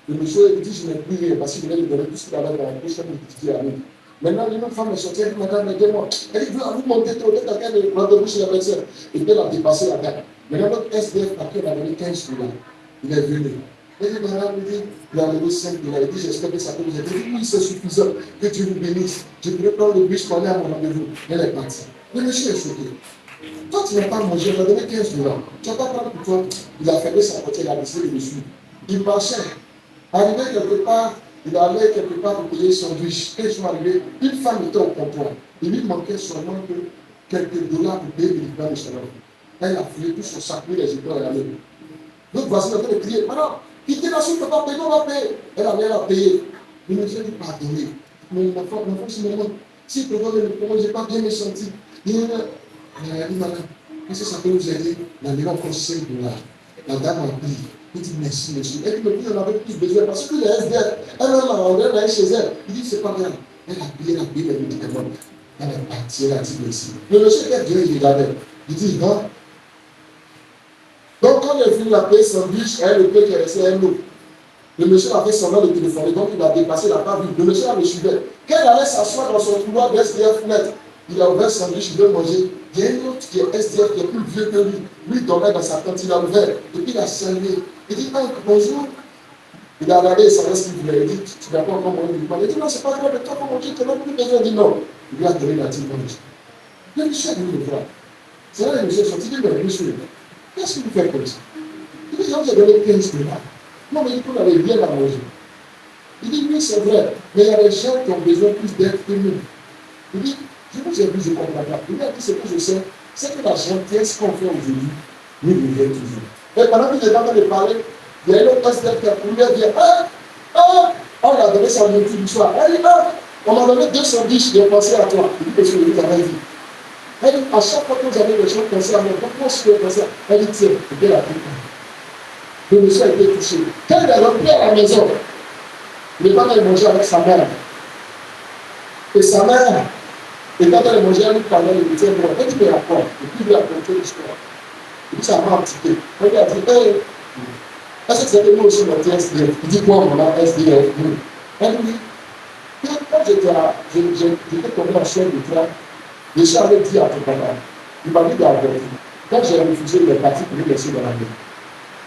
Le monsieur dit, je n'ai plus rien parce qu'il voulait lui donner tout ce qu'il avait dans la bouche, comme il dit à lui. Maintenant, une autre femme me sortait, elle dit, madame, aidez-moi. Elle dit, vous montez trop, peut-être quelqu'un de rendez-vous chez la médecin. Et puis elle a dépassé la date. Maintenant, notre SDF, après, il a donné 15 $. Il est venu. Elle dit, madame, il a donné 5 $. Il dit, j'espère que ça peut vous aider. Il dit, oui, c'est suffisant, que Dieu vous bénisse. Je pourrais prendre le bus pour aller à mon rendez-vous. Elle est partie. Le monsieur est choqué. Toi, tu n'as pas mangé, il a donné 15 $. Tu n'as pas prendre pour toi. Il a fermé sa porte, il a décidé de le suivre. Il marchait. Arrivé quelque part, il allait quelque part pour payer son sandwich. Quand ils sont arrivés, une femme était au comptoir. Il lui manquait seulement que quelques dollars pour payer le livre de son enfant. Elle a fouillé tout son sac, lui, les épaules à la main. L'autre voisin était de crier, maintenant, quittez la soupe, papa, paye, on va payer. Elle a payé. Le monsieur lui pardonné. Mais l'enfant, c'est maman. Si tu regardes le problème, je n'ai pas bien me senti. Il a dit, madame, qu'est-ce que ça peut vous aider? Il a dit encore 5 $. La dame a pris. Il dit merci, monsieur. Elle dit, mais vous en avez plus besoin parce que les SDF, elle est chez elle. Il dit, c'est pas grave. Elle a payé les médicaments. Elle est partie, elle a dit merci. Le monsieur était bien, il regardait. Il dit, hein? Donc, quand il a fini la paix sandwich, le paix qui est resté un autre. Le monsieur a fait semblant de téléphoner, donc il a dépassé, il n'a pas vu. Le monsieur a le suivait. Quand il allait s'asseoir dans son couloir d'SDF net, il a ouvert son sandwich, il veut manger. Il y a un autre qui est SDF, qui est plus vieux que lui. Lui, il dormait dans sa tente, il a ouvert. Et puis il a salué. Il dit, ah, bonjour. Il a regardé, il savait ce qu'il voulait. Il dit, tu n'as pas encore mangé. Il dit, non, c'est pas grave, mais toi, pour manger, tu n'as plus besoin. Il dit, non. Il lui a donné la petite manger. Le monsieur a venu le voir. C'est là que le monsieur est sorti. Il dit, mais monsieur, qu'est-ce que vous faites comme ça? Il dit, j'ai donné 15 dollars. Non, mais il dit qu'on avait bien à manger. Il dit, oui, c'est vrai, mais il y a des gens qui ont besoin plus d'aide que nous. Il dit, je vous ai vu, je ne comprends pas. Il a dit, ce que je sais, c'est que la gentillesse qu'on fait aujourd'hui nous revient toujours. Et pendant qu'il est en train de parler, il y a une autre SDF qui a couru, elle dit, on a donné sa nourriture du soir. Elle dit, on m'a donné 210, j'ai pensé à toi. Il dit, parce que vous avez dit. Elle dit, à chaque fois que vous avez des gens pensés à moi, pourquoi est-ce que vous pensez à moi? Elle dit, tiens, c'était la vie. Le monsieur a été touché. Quand il est rentré à la maison, il n'est pas allé manger avec sa mère. Et sa mère, et quand elle mangeait, elle lui parlait, elle lui disait, bon, elle dit, mais à quoi? Et puis il lui a raconté l'histoire. Et puis ça m'a impliqué. Elle lui a dit, hey, est-ce que c'est nous aussi notre SDF? Il dit, quoi, mon SDF? Elle lui dit, quand j'étais tombé en chaîne de toi, je suis allé dire à ton papa, il m'a dit d'avoir. Quand j'ai refusé, il est parti pour lui laisser dans la main.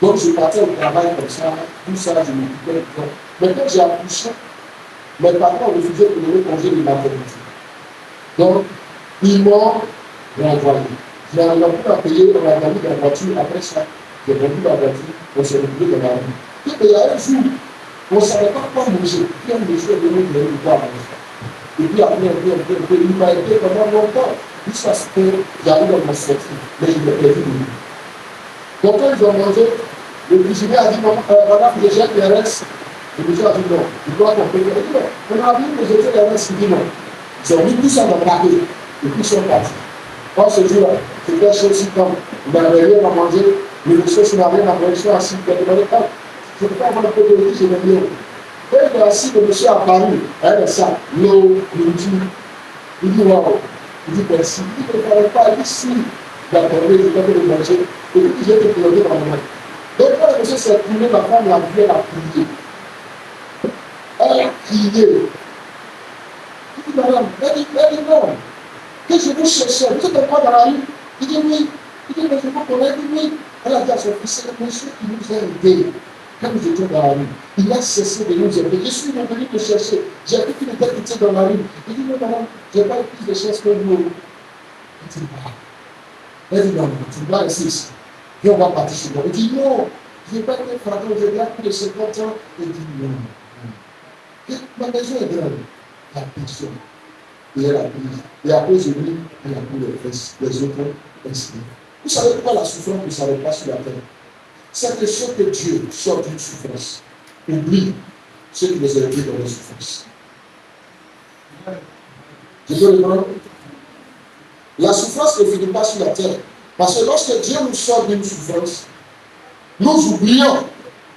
Donc je partais au travail comme ça, tout ça, je m'occupais de toi. Mais quand j'ai accouché, mes parents ont refusé de me donner congé de maternité. Donc, ils m'ont renvoyé. Je n'avais plus à payer, on a mis dans la voiture. Après ça, j'ai vendu la voiture, on s'est retrouvé dans la rue. Et il y a un jour, on ne savait pas quoi manger. Puis un monsieur est venu me voir à la Et puis après, il m'a aidé pendant longtemps, jusqu'à ce que j'arrive à m'en sortir. Mais je l'ai perdu de lui. Donc quand ils ont mangé, le cuisinier a dit, madame, je jette les restes. Le monsieur a dit non, il doit comprendre. Il dit non, on a vu que jeter les restes, il dit non. Ils ont mis tout ça dans le paquet, et puis ils sont partis. Quand ce jour-là, c'était chaud aussi comme il n'avait rien à manger, le monsieur n'a rien à manger, il est assis, il a demandé, je ne peux pas avoir un peu de riz, je vais bien. Quand il est assis, le monsieur a apparu, avec ça, l'eau, nourriture. Il dit waouh, il dit merci, il dit ne fallait pas ici d'accorder, il devait le manger. Et puis j'ai été pleurer dans la main. Donc quand le monsieur s'est tourné, ma femme l'a vu, elle a crié. Elle a crié. Il dit madame, elle dit non. Que je vous cherchais, vous êtes encore dans la rue? Il dit oui. Il dit mais je vous connais, il dit oui. Elle a dit à son fils, c'est le monsieur qui nous a aidés. Quand nous étions dans la rue, il a cessé de nous aider. Je suis venu te chercher. J'ai vu qu'il était quitté dans la rue. Il dit mais madame, je n'ai pas eu plus de chance que vous. Il dit elle dit non, tu dois rester ici. Et on va partir chez moi. Il dit non, je n'ai pas été frappé, j'ai déjà plus de 50 ans. Il dit non. Et ma maison est grande. La personne. Et elle a pris. Et après, je lui, elle a pris les fesses, les autres, ainsi. Vous savez pourquoi la souffrance ne s'arrête pas sur la terre? C'est que ce que Dieu sort d'une souffrance, oublie ceux qui les ont aidés dans la souffrance. Je peux répondre? La souffrance ne finit pas sur la terre. Parce que lorsque Dieu nous sort d'une souffrance, nous oublions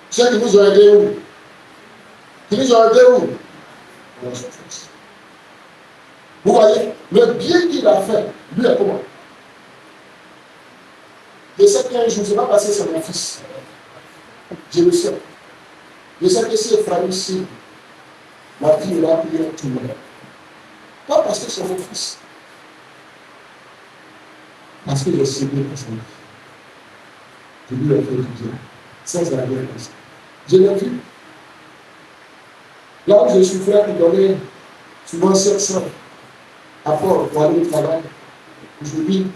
ceux qui nous ont aidés où? Qui nous ont aidés où? Dans la souffrance. Vous voyez, le bien qu'il a fait, lui est comment? Je sais qu'un jour, je ne vais pas passer sur mon fils. Je le sais. Je sais que si Ephraim ici, ma fille va prier tout le monde. Pas parce que c'est mon fils. Parce que je sais bien que c'est mon fils. Je lui ai fait du bien. Sans arrière-pensée. Je l'ai vu. Là où je souffrais pour donner souvent 700 apports pour aller au travail, aujourd'hui,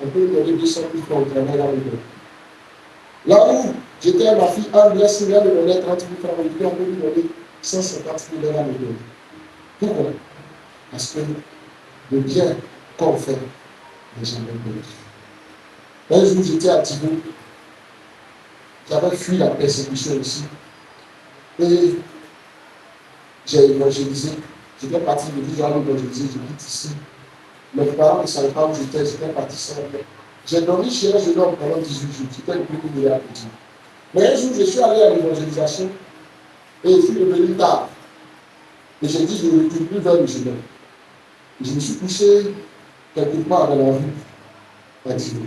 on peut donner 200 000 francs au travail avec eux. Là où j'étais à ma fille Anne-Blesse, elle me donnait 30 000 francs, aujourd'hui, on peut lui donner 150 000 euros avec eux. Pourquoi? Parce que le bien qu'on fait n'est jamais perdu. Un jour, j'étais à Thibaut, j'avais fui la persécution ici, et j'ai évangélisé. J'étais parti de dire, j'allais évangéliser, je quitte ici. Mes parents ne savaient pas où j'étais parti sans paix. J'ai dormi chez un jeune homme pendant 18 jours, c'était le plus qu'il y a à petit. Mais un jour, je suis allé à l'évangélisation, et je suis revenu tard. Et j'ai dit, je ne retourne plus vers le jeune homme. Et je me suis couché quelque part dans la rue. à Dieu.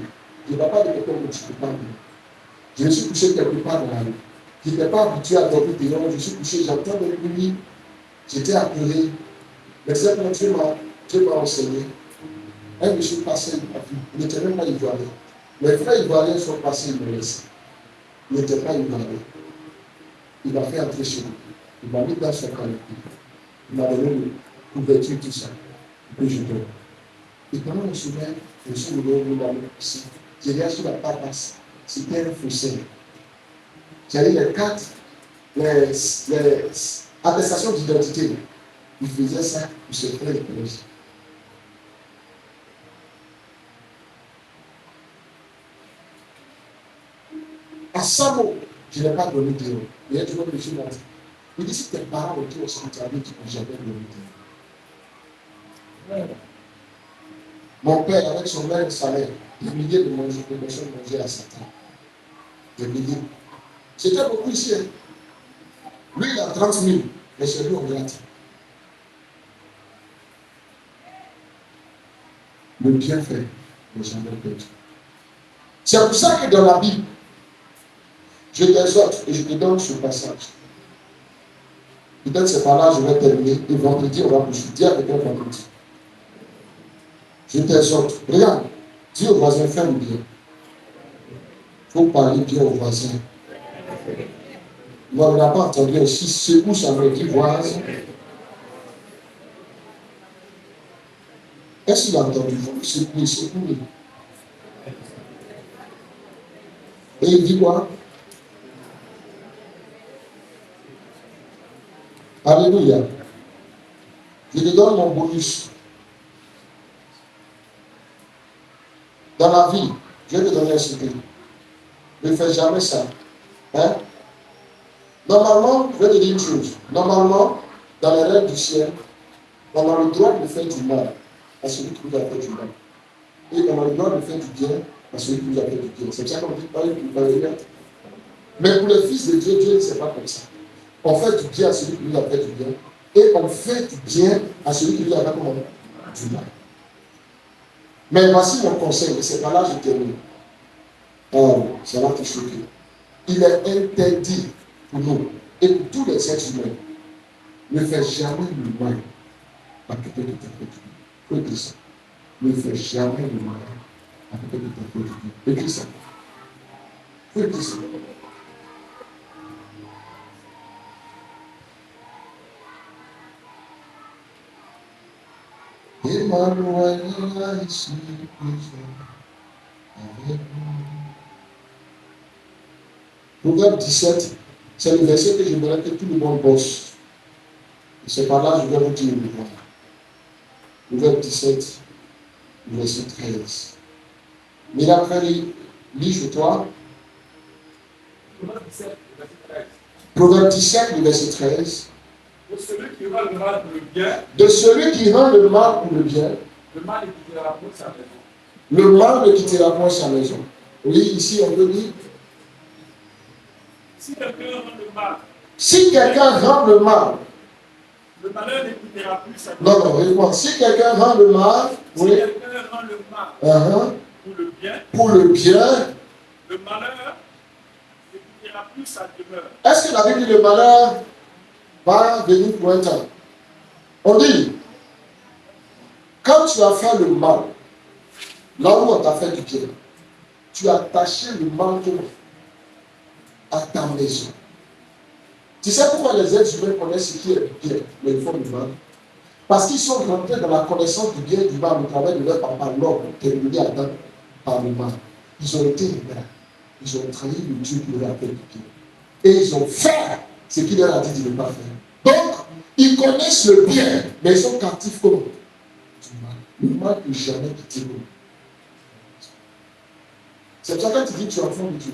Je ne vais pas de quelqu'un que tu ne peux pas vivre. Je me suis couché quelque part dans la rue. Je n'étais pas habitué à dormir dehors. Je suis couché, j'entends des bruits. J'étais apeuré. Mais c'est quand Dieu m'a enseigné. Un monsieur passé, il n'était même pas ivoirien. Mes frères ivoiriens sont passés, ils me laissent. Il n'était pas ivoirien. Il m'a fait entrer chez lui. Il m'a mis dans son canapé. Il m'a donné une couverture, tout ça. Et puis je dors. Et pendant mon sommeil, je me suis levé au bout ici. J'ai regardé sur la papasse. C'était un faussaire. J'avais les cartes, les attestations d'identité. Il faisait ça pour se faire écologie. À 100 mots, je n'ai pas donné de mots. Il y a toujours monsieur m'a dit. Il dit si tes parents ont été hospitaliers, tu n'as jamais donné de mots. Mon père, avec son même salaire, des milliers de personnes mangeaient à Satan. Des milliers. C'était beaucoup ici. Hein. Lui, il a 30 000, mais chez lui, on gratte. Le bienfait, les gens l'ont perdu. C'est pour ça que dans la Bible, je t'exhorte et je te donne ce passage. Peut-être c'est par là que je vais terminer. Et vendredi, on va poursuivre. Dis à quelqu'un vendredi. Je t'exhorte. Regarde, dis au voisin, fais le bien. Il faut parler bien au voisin. On n'a pas entendu aussi, secoue sa maudit voisin. Est-ce qu'il a entendu? Secouer. Et il dit quoi? Alléluia. Je te donne mon bonus. Dans la vie, je vais te donner un secret. Ne fais jamais ça. Hein? Normalement, je vais te dire une chose. Normalement, dans les règles du ciel, on a le droit de faire du mal à celui qui nous a fait du mal. Et on a le droit de faire du bien à celui qui nous a fait du bien. C'est ça qu'on dit pas une. Mais pour les fils de Dieu, Dieu ne sait pas comme ça. On fait du bien à celui qui nous a fait du bien. Et on fait du bien à celui qui nous a fait du mal. Mais voici mon conseil, c'est par là que je termine. Oh, ça va te choquer. Il est interdit pour nous et pour tous les êtres humains. Ne fais jamais le mal à quelqu'un qui t'a fait du bien. Faut dire ça. Ne fais jamais le mal à quelqu'un qui t'a fait du bien. Écris ça. Faut dire ça. Emmanuel est ici, avec nous. Proverbe 17, c'est le verset que j'aimerais que tout le monde bosse. Et c'est par là que je vais vous dire le point. Proverbe 17, verset 13. Miracle, lis chez toi. Proverbe 17, verset 13. De celui qui rend le mal pour le bien. De celui qui rend le mal pour le bien. Le mal ne quittera point sa maison. Le mal ne quittera point sa maison. Oui, ici on peut dire. Si quelqu'un rend le mal. Si quelqu'un rend le mal. Le malheur ne quittera plus sa maison. Non, réponds. Si quelqu'un rend le mal. Si quelqu'un rend le mal pour le bien. Pour le bien. Le malheur ne quittera plus sa demeure. Est-ce que la Bible dit le malheur va venir pour un temps? On dit, quand tu as fait le mal, là où on t'a fait du bien, tu as attaché le mal à ta maison. Tu sais pourquoi les êtres humains connaissent ce qui est bien, mais ils font du mal? Parce qu'ils sont rentrés dans la connaissance du bien et du mal au travers de leur papa, l'homme, terminé à Adam par le mal. Ils ont été ingrats. Ils ont trahi le Dieu qui leur a fait du bien. Et ils ont fait ce qu'il leur a dit de ne pas faire. Donc, ils connaissent le bien, mais ils sont captifs comme du mal. Le mal ne peut jamais quitter nous. C'est pour ça que quand tu dis que tu es enfant de Dieu,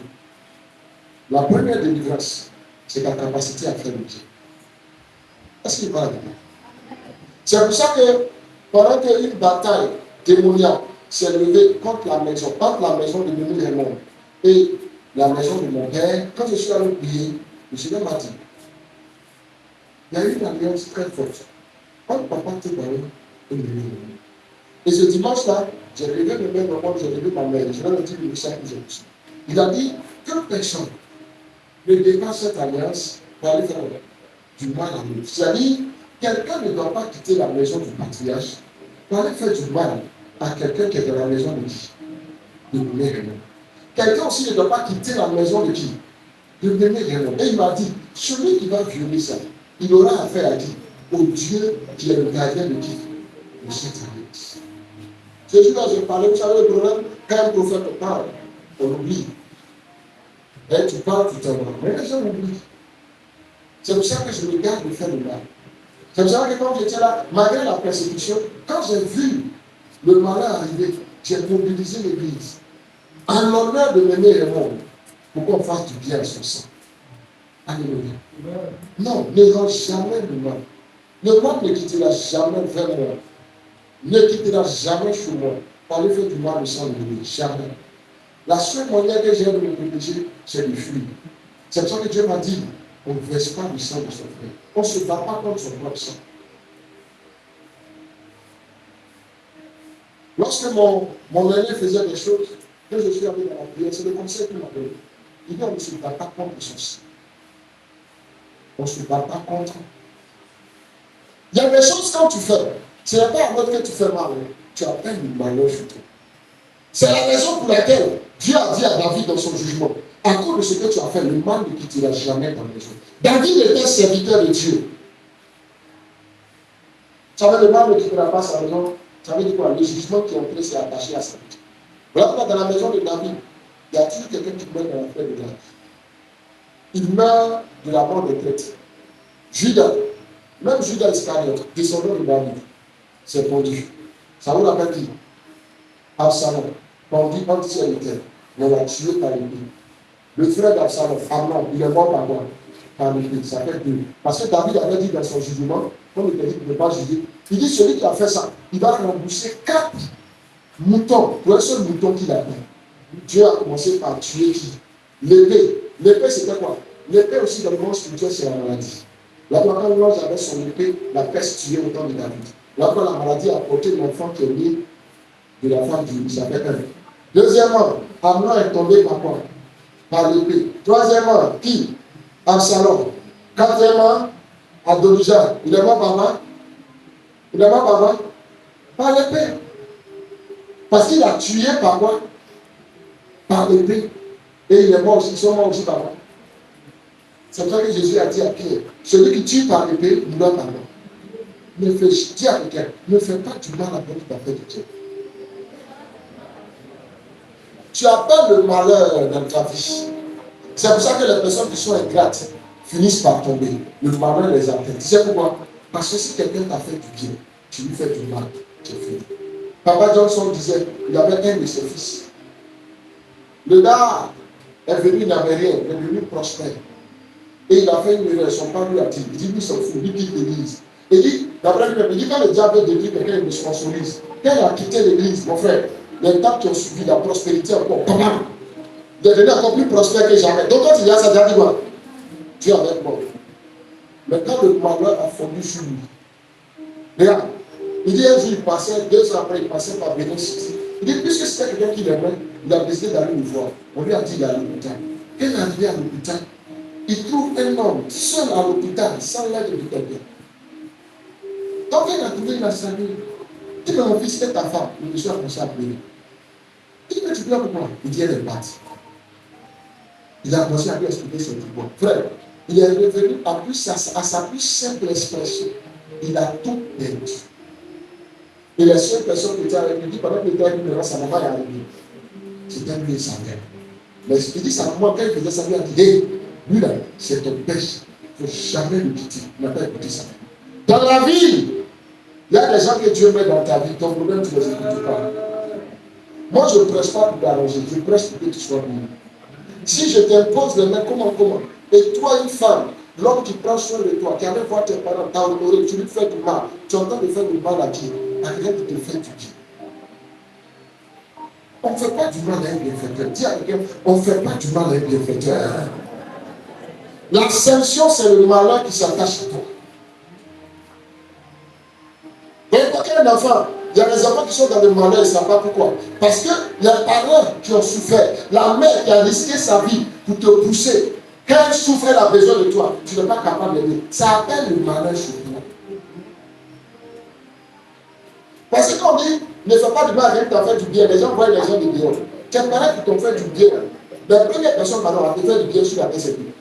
la première délivrance, c'est ta capacité à faire le bien. Est-ce qu'il va la dire? C'est pour ça que pendant qu'une bataille démoniaque s'est levée contre la maison de Mimi Raymond et la maison de mon père, quand je suis allé prier, le Seigneur m'a dit, il y a eu une alliance très forte entre papa Tébaro et Mimi Raymond. Et ce dimanche-là, j'ai levé mes mains au monde, j'ai levé ma main. Je vais le dire le message que j'ai reçu. Il a dit que personne ne dépasse cette alliance pour aller faire du mal à l'autre. C'est-à-dire, quelqu'un ne doit pas quitter la maison du patriarche pour aller faire du mal à quelqu'un qui est dans la maison de qui? De Néhémie. Quelqu'un aussi ne doit pas quitter la maison de qui? De Néhémie. Et il m'a dit, celui qui va violer ça, il aura affaire à qui? Au Dieu qui est le gardien de qui? De cette alliance. C'est juste quand je parlais, vous savez le problème, quand un prophète parle, on oublie. Et tu parles, tu t'en vas. Mais les gens oublient. C'est pour ça que je me garde de faire le mal. C'est pour ça que quand j'étais là, malgré la persécution, quand j'ai vu le malheur arriver, j'ai mobilisé l'église. En l'honneur de mener le monde, pour qu'on fasse du bien à son sang. Alléluia. Non, ne rends jamais le mal. Le mal ne quittera jamais vers moi. Ne quittera jamais sur moi. Pour aller faire du mal au sang de l'ennemi. Jamais. La seule manière que j'ai de me protéger, c'est de fuir. C'est pour ça que Dieu m'a dit, on ne verse pas du sang de son frère. On ne se bat pas contre son propre sang. Lorsque mon aîné faisait des choses, que je suis allé dans la prière, c'est le conseil qu'il m'a donné. Il dit, on ne se bat pas contre son sang. On ne se bat pas contre. Il y a des choses quand tu fais, ce n'est pas à l'autre que tu fais mal, tu appelles le malheur sur toi. C'est la raison pour laquelle Dieu a dit à David dans son jugement, à cause de ce que tu as fait, le mal ne quittera jamais ta maison. David était serviteur de Dieu. Tu savais, le mal ne quittera pas sa maison. Ça veut dire quoi? Le jugement qui est entré s'est attaché à sa vie. Voilà, dans la maison de David, il y a toujours quelqu'un qui meurt dans l'affaire de David. Il meurt de la mort des têtes. Judas, même Judas Iscariote, descendant de David, s'est pendu. Ça vous rappelle qui? Absalom, pendu entre ciel et terre, on l'a tué par l'épée. Le frère d'Absalom, Amnon, il est mort par quoi? Par l'épée. Ça fait deux. Parce que David avait dit dans son jugement, comme il a dit qu'il ne peut pas juger, il dit celui qui a fait ça, il va rembourser 4 moutons pour un seul mouton qu'il a pris. Dieu a commencé par tuer qui? L'épée. L'épée, c'était quoi? L'épée aussi, dans le monde spirituel, c'est la maladie. Là, quand l'ange avait son épée, la peste tuait autant de David. Là, quand la maladie a porté l'enfant qui est né de la femme d'Élisabeth. Deuxièmement, Amnon est tombé par quoi? Par l'épée. Troisièmement, qui? Absalom. Quatrièmement, Adonijah. Il est mort par quoi? Il est mort par quoi? Par l'épée. Parce qu'il a tué par quoi? Par l'épée. Et il est mort aussi, ils sont morts aussi par quoi? C'est pour ça que Jésus a dit à Pierre, celui qui tue par l'épée, meurt par moi. Dis à quelqu'un, ne fais pas du mal à votre affaire de Dieu. Tu as pas le malheur dans ta vie. C'est pour ça que les personnes qui sont ingrates finissent par tomber. Le malheur les atteint. Tu sais pourquoi? Parce que si quelqu'un t'a fait du bien, tu lui fais du mal, tu es fini. Papa Johnson disait, il avait un de ses fils. Le gars est venu, il n'avait rien, il est devenu prospère. Et il a fait une erreur, son père lui a dit, il dit, lui s'en fout, lui quitte l'église. Il dit, d'après lui, il dit, quand le diable détruit quelqu'un, il me sponsorise. Quand il a quitté l'église, mon frère, les temps qui ont suivi, la prospérité encore, bam, il est devenu encore plus prospère que jamais. Donc quand il y a ça, il a dit quoi? Dieu avec moi. Mais quand le malheur a fondu sur lui, regarde, il dit un jour, il passait, 2 ans après, il passait par Benin City. Il dit, puisque c'était quelqu'un qui l'aimait, il a décidé d'aller le voir. On lui a dit, il est à l'hôpital. Quand il est arrivé à l'hôpital, il trouve un homme seul à l'hôpital, sans l'aide de quelqu'un. Donc il a trouvé, il a salué. Il dit, mais mon fils, c'est ta femme. Il me suis commencé à pleurer. Il dit, mais tu pleures pourquoi? Il dit, elle est partie. Il a commencé à lui expliquer son pouvoir. Frère, il est revenu à sa plus simple expression. Il a tout perdu. Et les seules personnes qui étaient avec lui, pendant qu'il était avec lui, sa maman est arrivée. C'était lui et sa mère. Mais il dit, sa maman, quand il faisait ça, lui a dit, hé, lui là, c'est ton péché. Il ne faut jamais le quitter. Il n'a pas écouté ça. Dans la vie, il y a des gens que Dieu met dans ta vie. Ton problème, tu ne les écoutes pas. Moi, je ne prêche pas pour t'arranger. Je prêche pour que tu sois bien. Si je t'impose les mains, comment? Et toi, une femme, l'homme qui prend soin de toi, qui avait voir tes parents, t'a honoré, tu lui fais du mal. Tu es en train de faire du mal à qui? À quelqu'un qui te fait du bien. On ne fait pas du mal à un bienfaiteur. Dis à quelqu'un, on ne fait pas du mal à un bienfaiteur. L'ascension, c'est le malheur qui s'attache à toi. Donc, quand un enfant, il y a a des enfants qui sont dans le malheur, ils ne savent pas pourquoi. Parce que les parents qui ont souffert, la mère qui a risqué sa vie pour te pousser, quand elle souffre, elle a besoin de toi, tu n'es pas capable d'aider. Ça appelle le malheur chez toi. Parce que quand on dit, ne fais pas du mal à rien qui t'a fait du bien, les gens voient les gens du bien. Tes parents qui t'ont fait du bien, la première personne à te faire du bien sur la terre, c'est lui.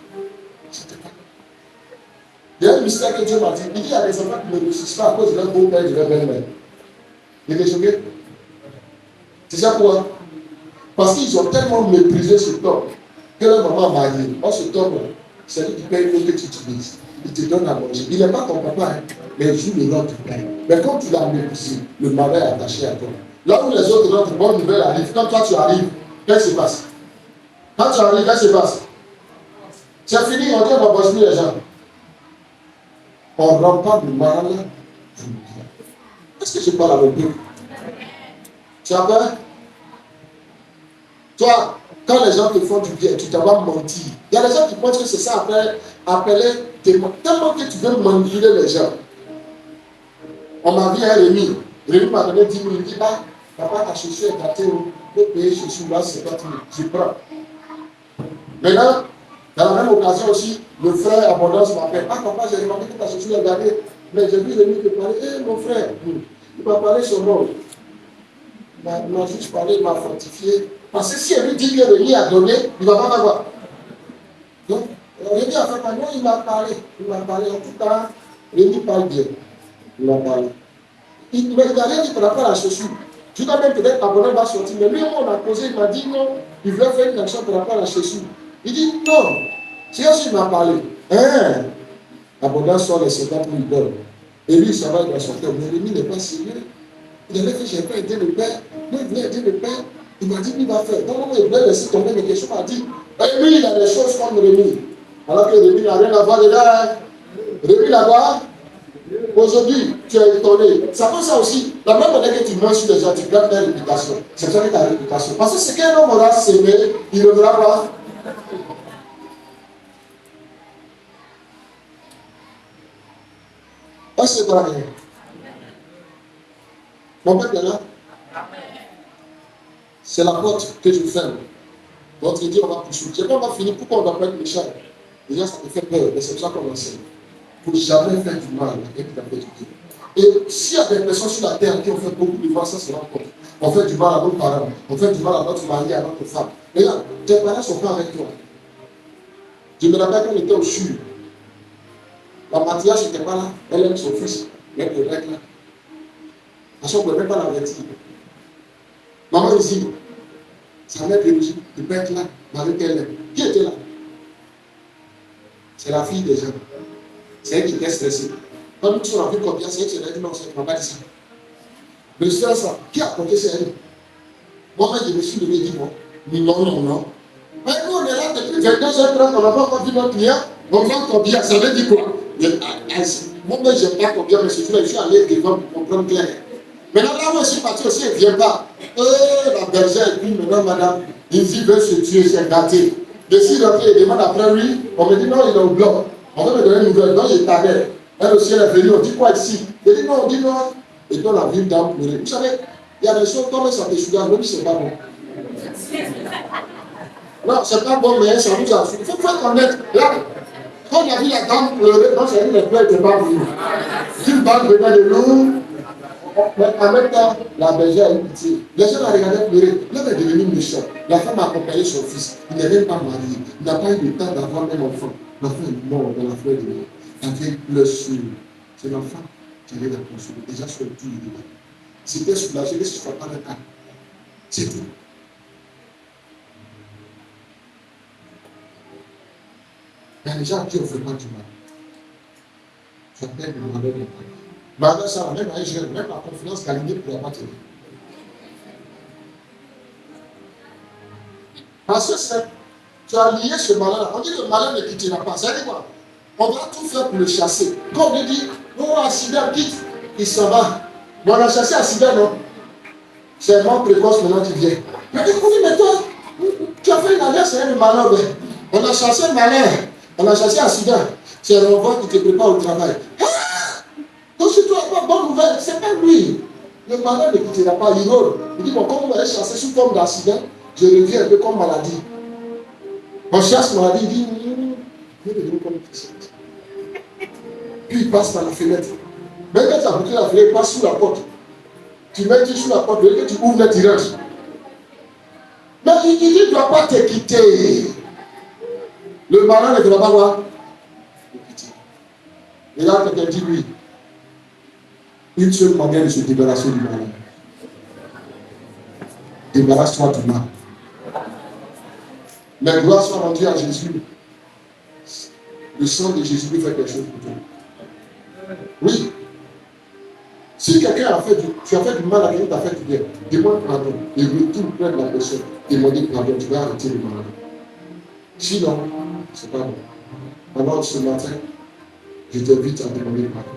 Il y a un mystère que Dieu m'a dit. Il dit, il y a des enfants qui ne réussissent pas à cause de leur beau-père et de leur belle-mère. Il est choqué. C'est ça pourquoi? Parce qu'ils ont tellement méprisé ce homme que leur maman m'a dit, oh cet homme, c'est lui qui paye le que tu utilises. Il te donne à manger. Il n'est pas ton papa, hein, mais il joue le rôle du père. Mais quand tu l'as méprisé, le malheur est attaché à toi. Là où les autres rentrent, bonne nouvelle arrive. Quand toi tu arrives, qu'est-ce qui se passe? Quand tu arrives, qu'est-ce qui se passe? C'est fini, on dit on va bosser les gens. On ne rend pas du mal pour le bien. Est-ce que je parle avec vous? Tu as peur? Toi, quand les gens te font du bien, tu t'en vas mentir. Il y a des gens qui pensent que c'est ça appeler tellement que tu veux manipuler les gens. On m'a vu un Rémi. Rémi m'a donné 10 000. Il dit, ah, papa, ta chaussure est gâtée. Je peux payer chaussure là, c'est 4 000. Je prends. Maintenant, dans la même occasion aussi, le frère Abondance m'appelle. Ah, papa, j'ai remarqué que ta chaussure est gâtée. Mais j'ai vu Rémi te parler. Eh, mon frère, il m'a parlé son nom. Il m'a juste parlé, il m'a fortifié. Parce que si elle lui dit que Rémi a donné, il ne va pas m'avoir. Donc, Rémi a fait un nom, il m'a parlé. Il m'a parlé. En tout cas, Rémi parle bien. Il m'a parlé. Il m'a rien dit par rapport à la chaussure. Je dois même peut-être abonné va sortir. Mais lui, on a causé, il m'a dit non, il veut faire une action par rapport à la chaussure. Il dit non. Si il m'a parlé. Hein? Abondance sort les 50 000 $. Et lui, ça va, il va sortir. Mais Rémi n'est pas sérieux. Il avait fait, j'ai pas aidé le père. Moi, il voulait aider le père. Il m'a dit, il va faire. Non, il voulait laisser tomber, mais quelque chose m'a dit. Et lui, il a des choses comme Rémi. Alors que Rémi n'a rien à voir dedans. Hein? Rémi là-bas, aujourd'hui, tu es étonné. Ça fait ça aussi. La même manière que tu manges sur les gens, tu gardes ta réputation. C'est ça que ta réputation. Parce que ce qu'un homme aura sémé, il ne verra pas. Est-ce que tu as rien? Mon père est là. C'est la porte que je ferme. L'autre dit, on va poursuivre. Je n'ai pas fini. Pourquoi on ne va pas être méchant? Déjà, ça te fait peur. Mais c'est pour ça qu'on enseigne. Il ne faut jamais faire du mal à quelqu'un qui t'a fait du bien. Et s'il y a des personnes sur la terre qui ont fait beaucoup de mal, ça se rend compte. On fait du mal à nos parents. On fait du mal à notre mari, à notre femme. Regarde, tes parents ne sont pas avec toi. Je me rappelle quand on était au CHU. La matriarche n'était pas là. Elle aime son fils. Elle est là. Parce qu'on ne pouvait même pas l'avertir. Maman ici, sa mère biologique, il peut être là, Marie qu'elle aime. Qui était là? C'est la fille des gens. C'est elle qui était stressée. Quand nous sommes en vie comme ça, c'est elle qui a dit non, c'est ne va pas dire ça. Le stress, qui a compté, c'est elle. Moi-même, je me suis levé et dit non. Mais nous, on est là depuis 22h30, on n'a pas encore vu notre client, on vend ton bien, ça veut dire quoi? Moi-même, je n'aime pas ton bien, mais ce jour-là, je suis allé devant pour comprendre clair. Maintenant, là où je suis parti aussi, elle ne vient pas. La bergère, et puis maintenant, madame, il veut se tuer, c'est gâté. Je suis rentré, il demande après lui, on me dit non, il est au bloc. On veut me donner une nouvelle, non, il est à terre. Elle aussi, elle est venue, on dit quoi ici? Il dit non, on dit non. Et puis on la ville dans pleurer. Vous savez, il y a des choses comme ça, des soudains, même si c'est pas bon. Non, c'est pas bon, mais ça vous a fait. Il faut connaître. Là, quand on a vu la dame pleurer, non, c'est les pleurs n'étaient pas venus. Si une dame venait de nous, mais en même temps, la bergère a eu pitié. Les gens la regardaient pleurer. L'homme est devenu méchant. La femme a accompagné son fils. Il n'est même pas marié. Il n'a pas eu le temps d'avoir un enfant. L'enfant est mort dans la fleur de l'eau. Avec le sur. C'est l'enfant qui allait la consoler. Déjà sur le tout, il est là. C'était soulagé, mais ce ne pas le cas. C'est tout. Il y a des gens qui ont fait pas du mal. J'appelle le malheur de Dieu. Malheur, ça, même à Israël, même la confiance gagnée pour la patrie. Parce que tu as lié ce malheur. On dit que le malheur ne quittera pas. Ça veut dire quoi? On va tout faire pour le chasser. Quand on dit, oh, accident quitte, il s'en va. Mais on a chassé accident, non? C'est mort précoce maintenant qui vient. Mais écoute, mais toi, tu as fait une alliance avec le malheur. On a chassé le malheur. On a chassé accident. C'est un renvoi qui te prépare au travail. Ah! Donc si tu n'as pas bonne nouvelle, c'est pas lui. Le malin ne quittera pas, il rôle. Il dit, bon, comme vous m'avez chassé sous forme d'accident, je reviens un peu comme maladie. On chasse maladie, il dit, je vais devenir comme une Christiane. Puis il passe par la fenêtre. Même quand tu as bouclé la fenêtre, il passe sous la porte. Tu mets sous la porte, que tu ouvres, là, tu rentres. Mais il dit, tu ne dois pas te quitter. Le malin ne doit pas voir. Et là, quelqu'un dit, oui, une seule manière de se débarrasser du malin. Débarrasse-toi du mal. Mais gloire soit rendue à Jésus. Le sang de Jésus lui fait quelque chose pour toi. Oui. Si quelqu'un a fait tu as fait du mal à quelqu'un, tu as fait du bien, demande pardon et retourne près de la personne. Demandez pardon, tu vas arrêter le mal. Sinon, c'est pas bon. Alors ce matin, je t'invite à demander pardon.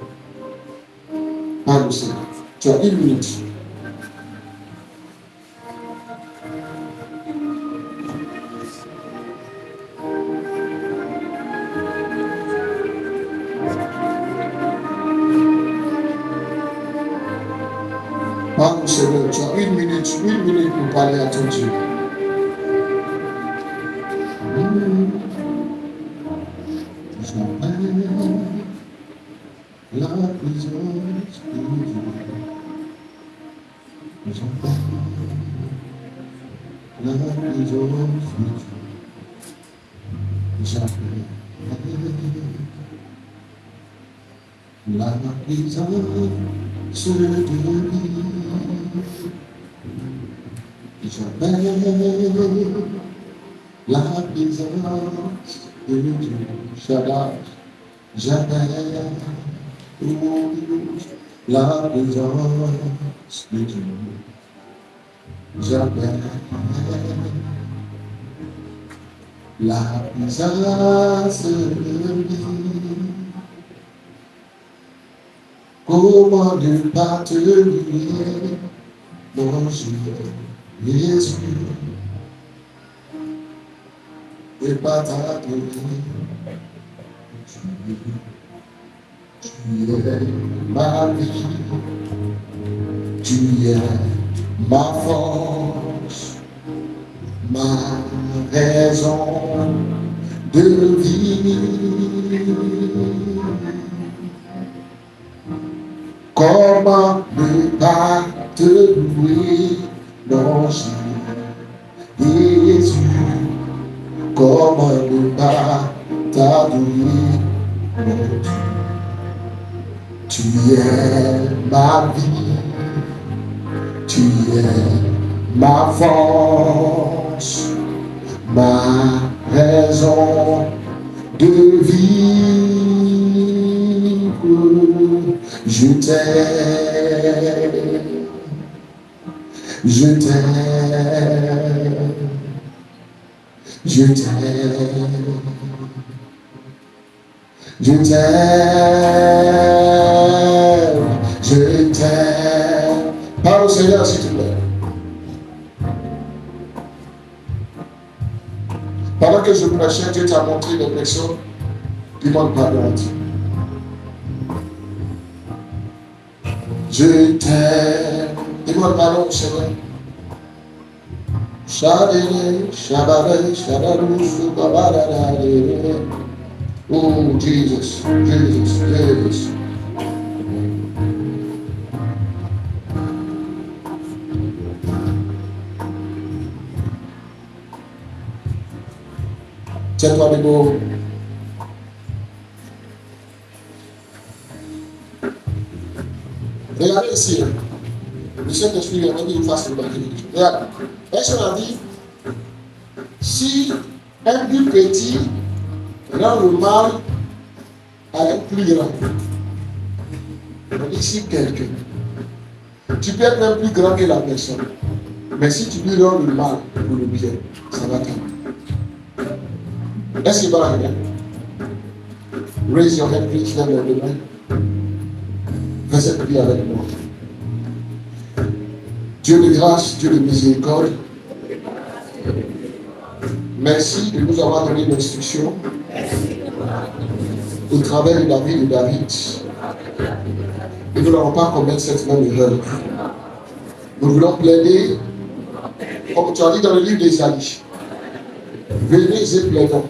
Parle au Seigneur. Tu as 1 minute. Parle au Seigneur. Tu as 1 minute pour parler à ton Dieu. La présence de Dieu. La présence de Dieu. J'appelle la présence de Dieu. J'appelle la présence de Dieu. J'appelle la présence de Dieu. J'appelle la présence de Dieu. Comment ne pas te louer, mon Jésus, et pas t'adorer. Tu es ma vie, tu es ma force, ma raison de vivre. Comment ne pas te louer, mon Jésus? Comment ne pas t'adorer, mon Dieu? Tu es ma vie, tu es ma force, ma raison de vivre. Je t'aime, je t'aime, je t'aime, je t'aime, je t'aime. Parle au Seigneur s'il te plaît. Pendant que je prêchais, Dieu t'a montré les personnes qui demandent pardon à Dieu. Je t'aime. Demande pardon au Seigneur. Shadele, shabale, shadalu, subabarare. Oh, Jesus, Jesus, Jesus. Tiens-toi debout. Regardez ici. Le Saint-Esprit a dit qu'il fasse le baptême. Regarde. Est-ce qu'on a dit, si un but petit rend le mal à un plus grand, on dit si quelqu'un, tu peux être même plus grand que la personne, mais si tu lui rends le mal pour le bien, ça va t'aider. Est-ce qu'il va la regarder? Raise your hand, please, lève les mains. Fais cette prière avec moi. Dieu de grâce, Dieu de miséricorde, merci de nous avoir donné l'instruction au travers de la vie de David. Et nous n'allons pas commettre cette même erreur. Nous voulons plaider, comme tu as dit dans le livre d'Ésaïe. Venez et plaidons.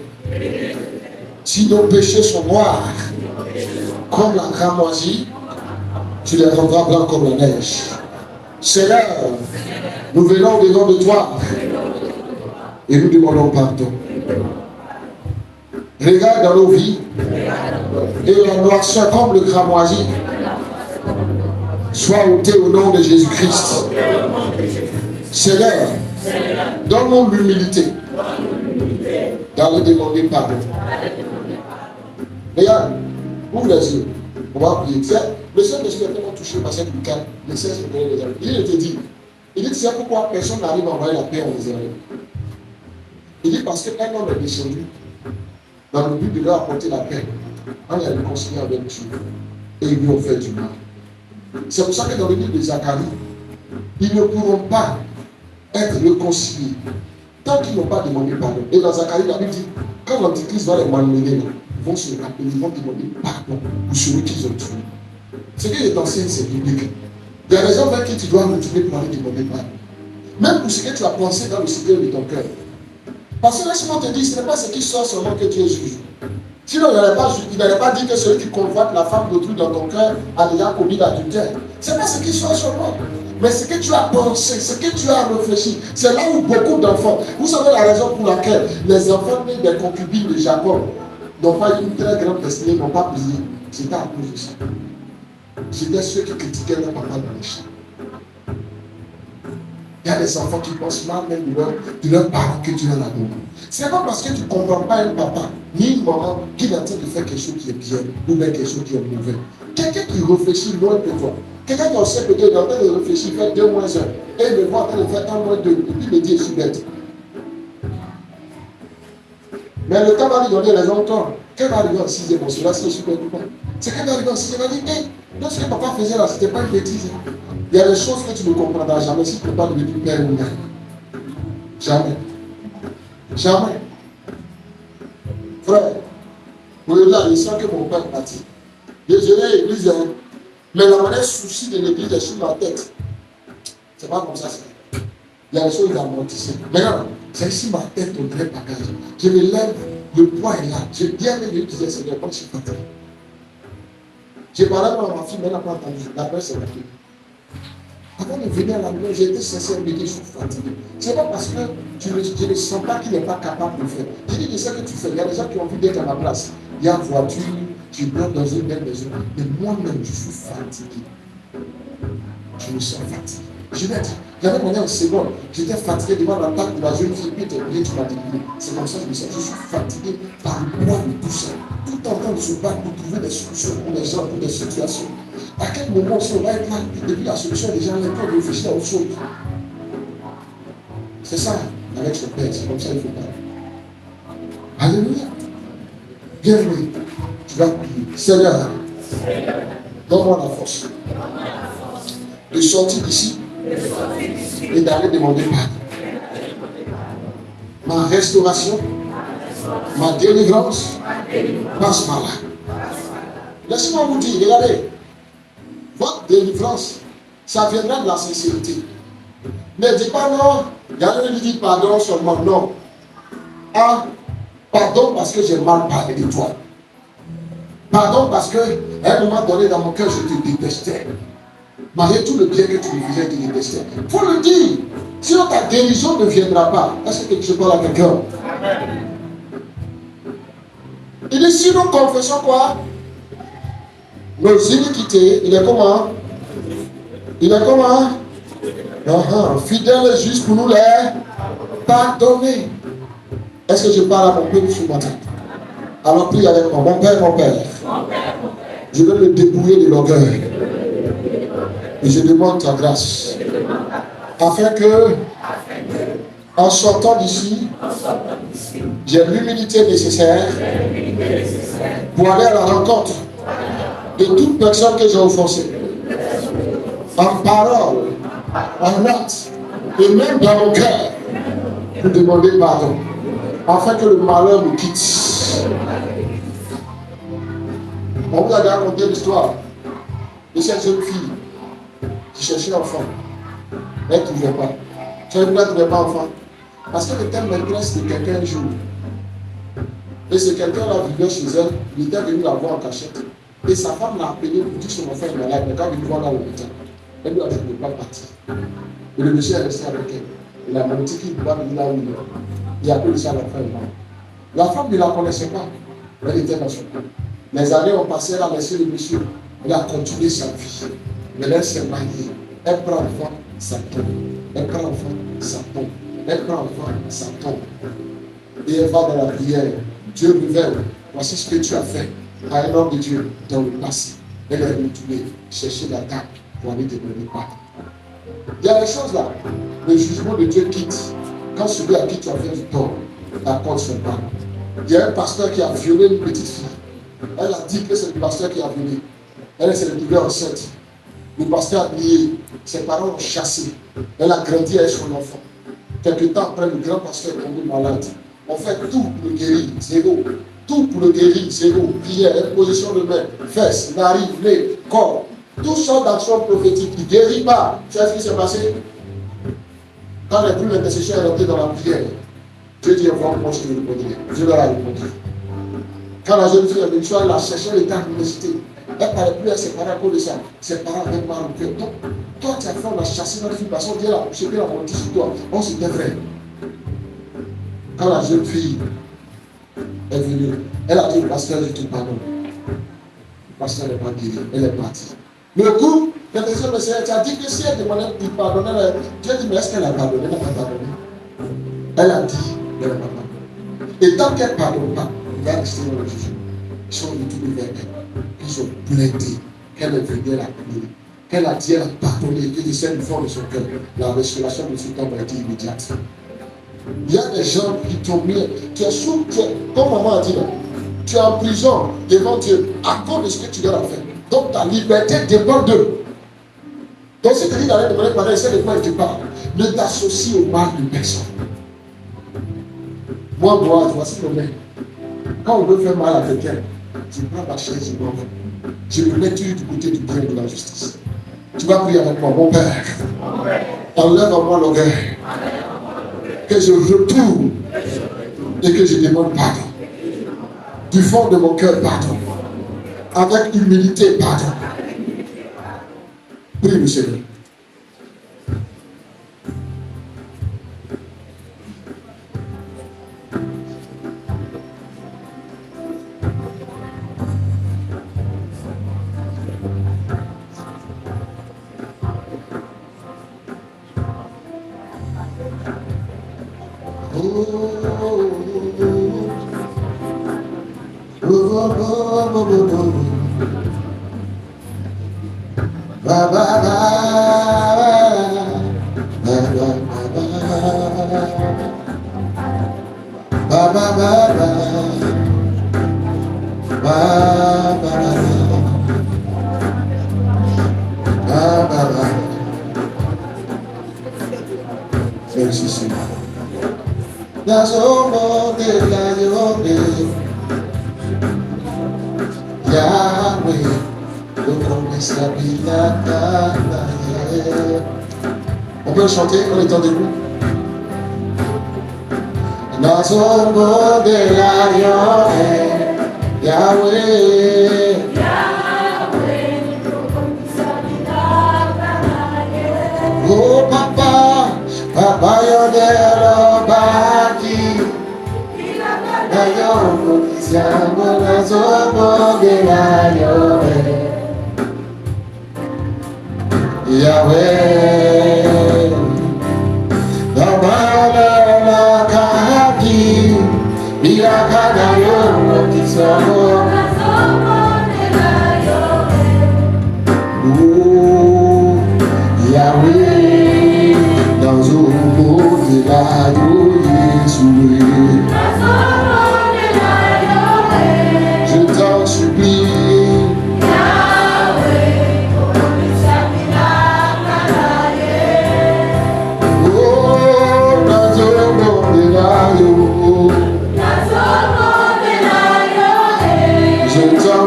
Si nos péchés sont noirs, comme la cramoisie, tu les rendras blancs comme la neige. Seigneur, nous venons au-devant de toi et nous demandons pardon. Regarde dans nos vies et la noirceur comme le cramoisi soit ôté au nom de Jésus-Christ. Seigneur, donne-nous l'humilité d'aller demander pardon. Regarde, ouvre les yeux. On va prier. Le Saint-Esprit est tellement touché par cette boucane. Le Saint-Esprit les amis. Il te dit, tu sais pourquoi personne n'arrive à envoyer la paix en Israël. Il dit parce qu'un homme est descendu dans le but de leur apporter la paix. On est réconcilié avec Dieu. Et ils lui ont fait du mal. C'est pour ça que dans le livre de Zacharie, ils ne pourront pas être réconciliés tant qu'ils n'ont pas demandé pardon. Et dans Zacharie, la Bible dit, quand l'Antichrist va les malmener, ils vont se rappeler, ils vont demander pardon pour celui qu'ils ont tué. Ce qui est ancien, c'est biblique. Il y a des gens vers qui tu dois retourner pour aller demander pardon. Même pour ce que tu as pensé dans le secret de ton cœur. Parce que laisse-moi te dire, ce n'est pas ce qui sort seulement que Dieu juge. Sinon, il n'allait pas dit que celui qui convoite la femme d'autrui dans ton cœur a déjà commis l'adultère. Ce n'est pas ce qui sort seulement. Mais ce que tu as pensé, ce que tu as réfléchi, c'est là où beaucoup d'enfants, vous savez la raison pour laquelle les enfants nés des concubines de Jacob n'ont pas eu une très grande destinée, n'ont pas plié. C'était à cause de ça. C'était ceux qui critiquaient leur papa dans les champs. Il y a des enfants qui pensent mal même de leurs parents que Dieu leur a donné. Ce n'est pas parce que tu ne comprends pas un papa ni une maman qui est en train de faire quelque chose qui est bien ou bien quelque chose qui est mauvais. Quelqu'un qui réfléchit loin de toi. Quelqu'un qui sait peut-être est en train de réfléchir, faire 2 moins 1. Et il me voit en train de faire 1 moins 2. Et puis il me dit, je suis bête. Mais le temps va lui donner raison toi. Quand il va arriver en 6e, on se laisse super du pas. C'est quand il va arriver en 6e, il va dire, hé, ce que papa faisait là, c'était pas une bêtise. Il y a des choses que tu ne comprendras jamais si tu ne peux pas devenir père ou mère. Jamais. Jamais. Frère, vous voyez là, il sent que mon père est parti. Je l'ai l'église, hein. Mais la manière souci de l'église est sur ma tête. C'est pas comme ça, c'est. Il y a des choses amortissées. Maintenant, c'est ici ma tête au vrai bagage. Je me lève, le poids est là. Je viens de lui dire, Seigneur, quand je suis fatigué. J'ai parlé à ma fille, mais elle n'a pas entendu. La peur, c'est la fille. Avant de venir à la maison, j'ai été sincère de dire je suis fatigué. Ce n'est pas parce que je ne sens pas qu'il n'est pas capable de le faire. Je dis, je sais que tu fais. Il y a des gens qui ont envie d'être à ma place. Il y a une voiture, tu bloques dans une belle maison. Mais moi-même, je suis fatigué. Je me sens fatigué. Je vais dire, j'avais demandé en seconde, j'étais fatigué devant l'attaque de la jeune fille, puis tu m'as débrouillé. C'est comme ça que je me sens. Je suis fatigué par le poids de tout ça. Tout en train de se battre pour trouver des solutions pour les gens, pour des situations. À quel moment on va être là, et puis la solution est déjà là, on peut réfléchir à autre chose. C'est ça, avec son père, c'est comme ça qu'il faut parler. Alléluia. Bienvenue. Tu vas prier. Seigneur, donne-moi la force de sortir d'ici et d'aller demander pardon. Ma restauration, ma délivrance passe par là. Laissez-moi vous dire, regardez, votre délivrance, ça viendra de la sincérité. Ne dis pas non, il y a un qui dit pardon seulement, non. Ah, pardon parce que j'ai mal parlé de toi. Pardon parce qu'à un moment donné dans mon cœur, je te détestais. Malgré tout le bien que tu me faisais, tu détestais. Il faut le dire. Sinon ta guérison ne viendra pas. Est-ce que je parle à quelqu'un? Il dit si nous confessons quoi? Nos iniquités, il est comment? Il est comment? Fidèle et juste pour nous les pardonner. Est-ce que je parle à mon peuple ce matin? Alors prie avec moi. Mon Père, je veux le dépouiller de l'orgueil. Et je demande ta grâce. Afin que, en sortant d'ici, j'ai l'humilité nécessaire pour aller à la rencontre de toute personne que j'ai offensée. En parole, en acte, et même dans mon cœur, pour demander pardon. Afin que le malheur me quitte. On vous a raconté l'histoire de cette jeune fille qui cherchait un enfant. Elle ne trouvait pas. Tu sais pourquoi elle ne trouvait pas enfant? Parce que le thème maîtresse de quelqu'un un jour. Et ce quelqu'un-là vivait chez elle, il était venu la voir en cachette. Et sa femme l'a appelé pour dire que son enfant est malade, mais quand il voit là à l'hôpital, elle lui a dit de ne pas partir. Et le monsieur est resté avec elle. Il a monté qu'il ne peut pas venir là où il est. Il a appelé ça l'enfant est mort. La femme ne la connaissait pas. Elle était dans son couple. Les années ont passé, elle a laissé le monsieur. Elle a continué sa vie. Mais elle s'est mariée. Elle prend l'enfant, ça tombe. Elle prend l'enfant, ça tombe. Elle prend l'enfant, ça tombe. Et elle va dans la prière. Dieu révèle. Voici ce que tu as fait à un homme de Dieu dans le passé. Elle est retournée chercher la table pour aller te donner pardon. Il y a des choses là. Le jugement de Dieu quitte. Quand celui à qui tu as fait du tort accorde son pardon. Il y a un pasteur qui a violé une petite fille. Elle a dit que c'est le pasteur qui a violé. Elle s'est retrouvée enceinte. Le pasteur a nié. Ses parents l'ont chassé. Elle a grandi avec son enfant. Quelque temps après, le grand pasteur est tombé malade. On fait tout pour le guérir, zéro. Tout pour le guérir, zéro. Prière, imposition de main, fesses, narines, nez, corps. Tout sortes d'actions prophétiques. Il ne guérit pas. Tu sais ce qui s'est passé? Quand les plus d'intercession est rentré dans la prière, Dieu dit, envoie moi, je te répondrai. Dieu leur a répondu. Quand la jeune fille est venue, elle a cherché l'état de l'université. Elle ne parlait plus à ses parents à cause de ça. Ses parents avaient mal au cœur. Donc, toi, tu as fait, on a chassé notre fille parce qu'on dit, elle a couché, elle a monté sur toi. On c'était vrai. Quand la jeune fille est venue, elle a dit au pasteur, je te pardonne. Le pasteur n'est pas guéri, elle est partie. Le coup, l'intention de Seigneur, tu as dit que si elle demandait de pardonner, Dieu dit, mais est-ce qu'elle a pardonné? Elle n'a pas pardonné. Elle a dit, elle n'a pas pardonné. Et tant qu'elle ne pardonne pas, il va rester dans le jugement. Ils sont retournés vers elle. Ils ont plaidé qu'elle est venue à la prière. Qu'elle a dit, elle a pardonné, que de celle du fond de son cœur, la restauration de ce temps a été immédiate. Il y a des gens qui t'ont mis, tu es sous, comme maman a dit là, tu es en prison devant Dieu à cause de ce que tu leur as fait. Donc ta liberté dépend d'eux. Donc si tu dis d'aller demander pardon, c'est de quoi tu parles. Ne t'associe au mal de personne. Moi, voici le mec. Quand on veut faire mal à quelqu'un, je prends ma chaise, je me mets du côté du bien de la justice. Tu vas prier avec moi, mon Père. Enlève en moi l'orgueil. Que je retourne et que je demande pardon. Du fond de mon cœur, pardon. Avec humilité, pardon. Prie le Seigneur. Merci Seigneur. Yahweh, on peut chanter en étant debout. Yahweh, oh papa, papa yodelo baki. Yahweh, Yahweh, Kahaki, Biakadayo, Kisamo, Yahweh, dans un monde de la Jésus. Je t'en supplie.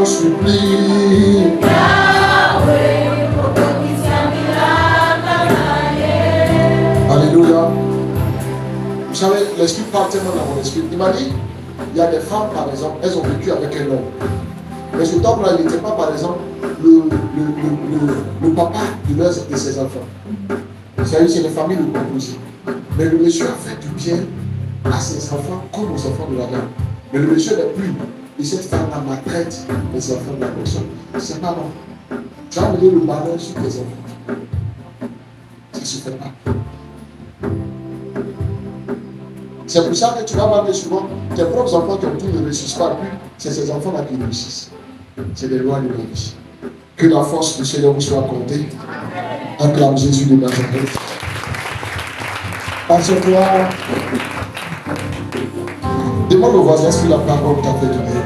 Supplie. parle tellement dans mon esprit. Il m'a dit, il y a des femmes, par exemple, elles ont vécu avec un homme. Mais cet homme-là, il n'était pas, par exemple, le papa de ses enfants. C'est-à-dire, c'est les familles de composées. Mais le monsieur a fait du bien à ses enfants comme aux enfants de la dame. Mais le monsieur n'est plus. Et cette femme-là maltraite les enfants de la personne. C'est pas bon. Tu as amené le malheur sur tes enfants. Ça ne se fait pas. C'est pour ça que tu vas voir que souvent, tes propres enfants qui ne réussissent pas plus, c'est ces enfants-là qui réussissent. C'est des lois de la vie. Que la force du Seigneur vous soit accordée. Acclame Jésus de Nazareth. Parce que toi, demande au voisin ce que la parole t'a fait de bien.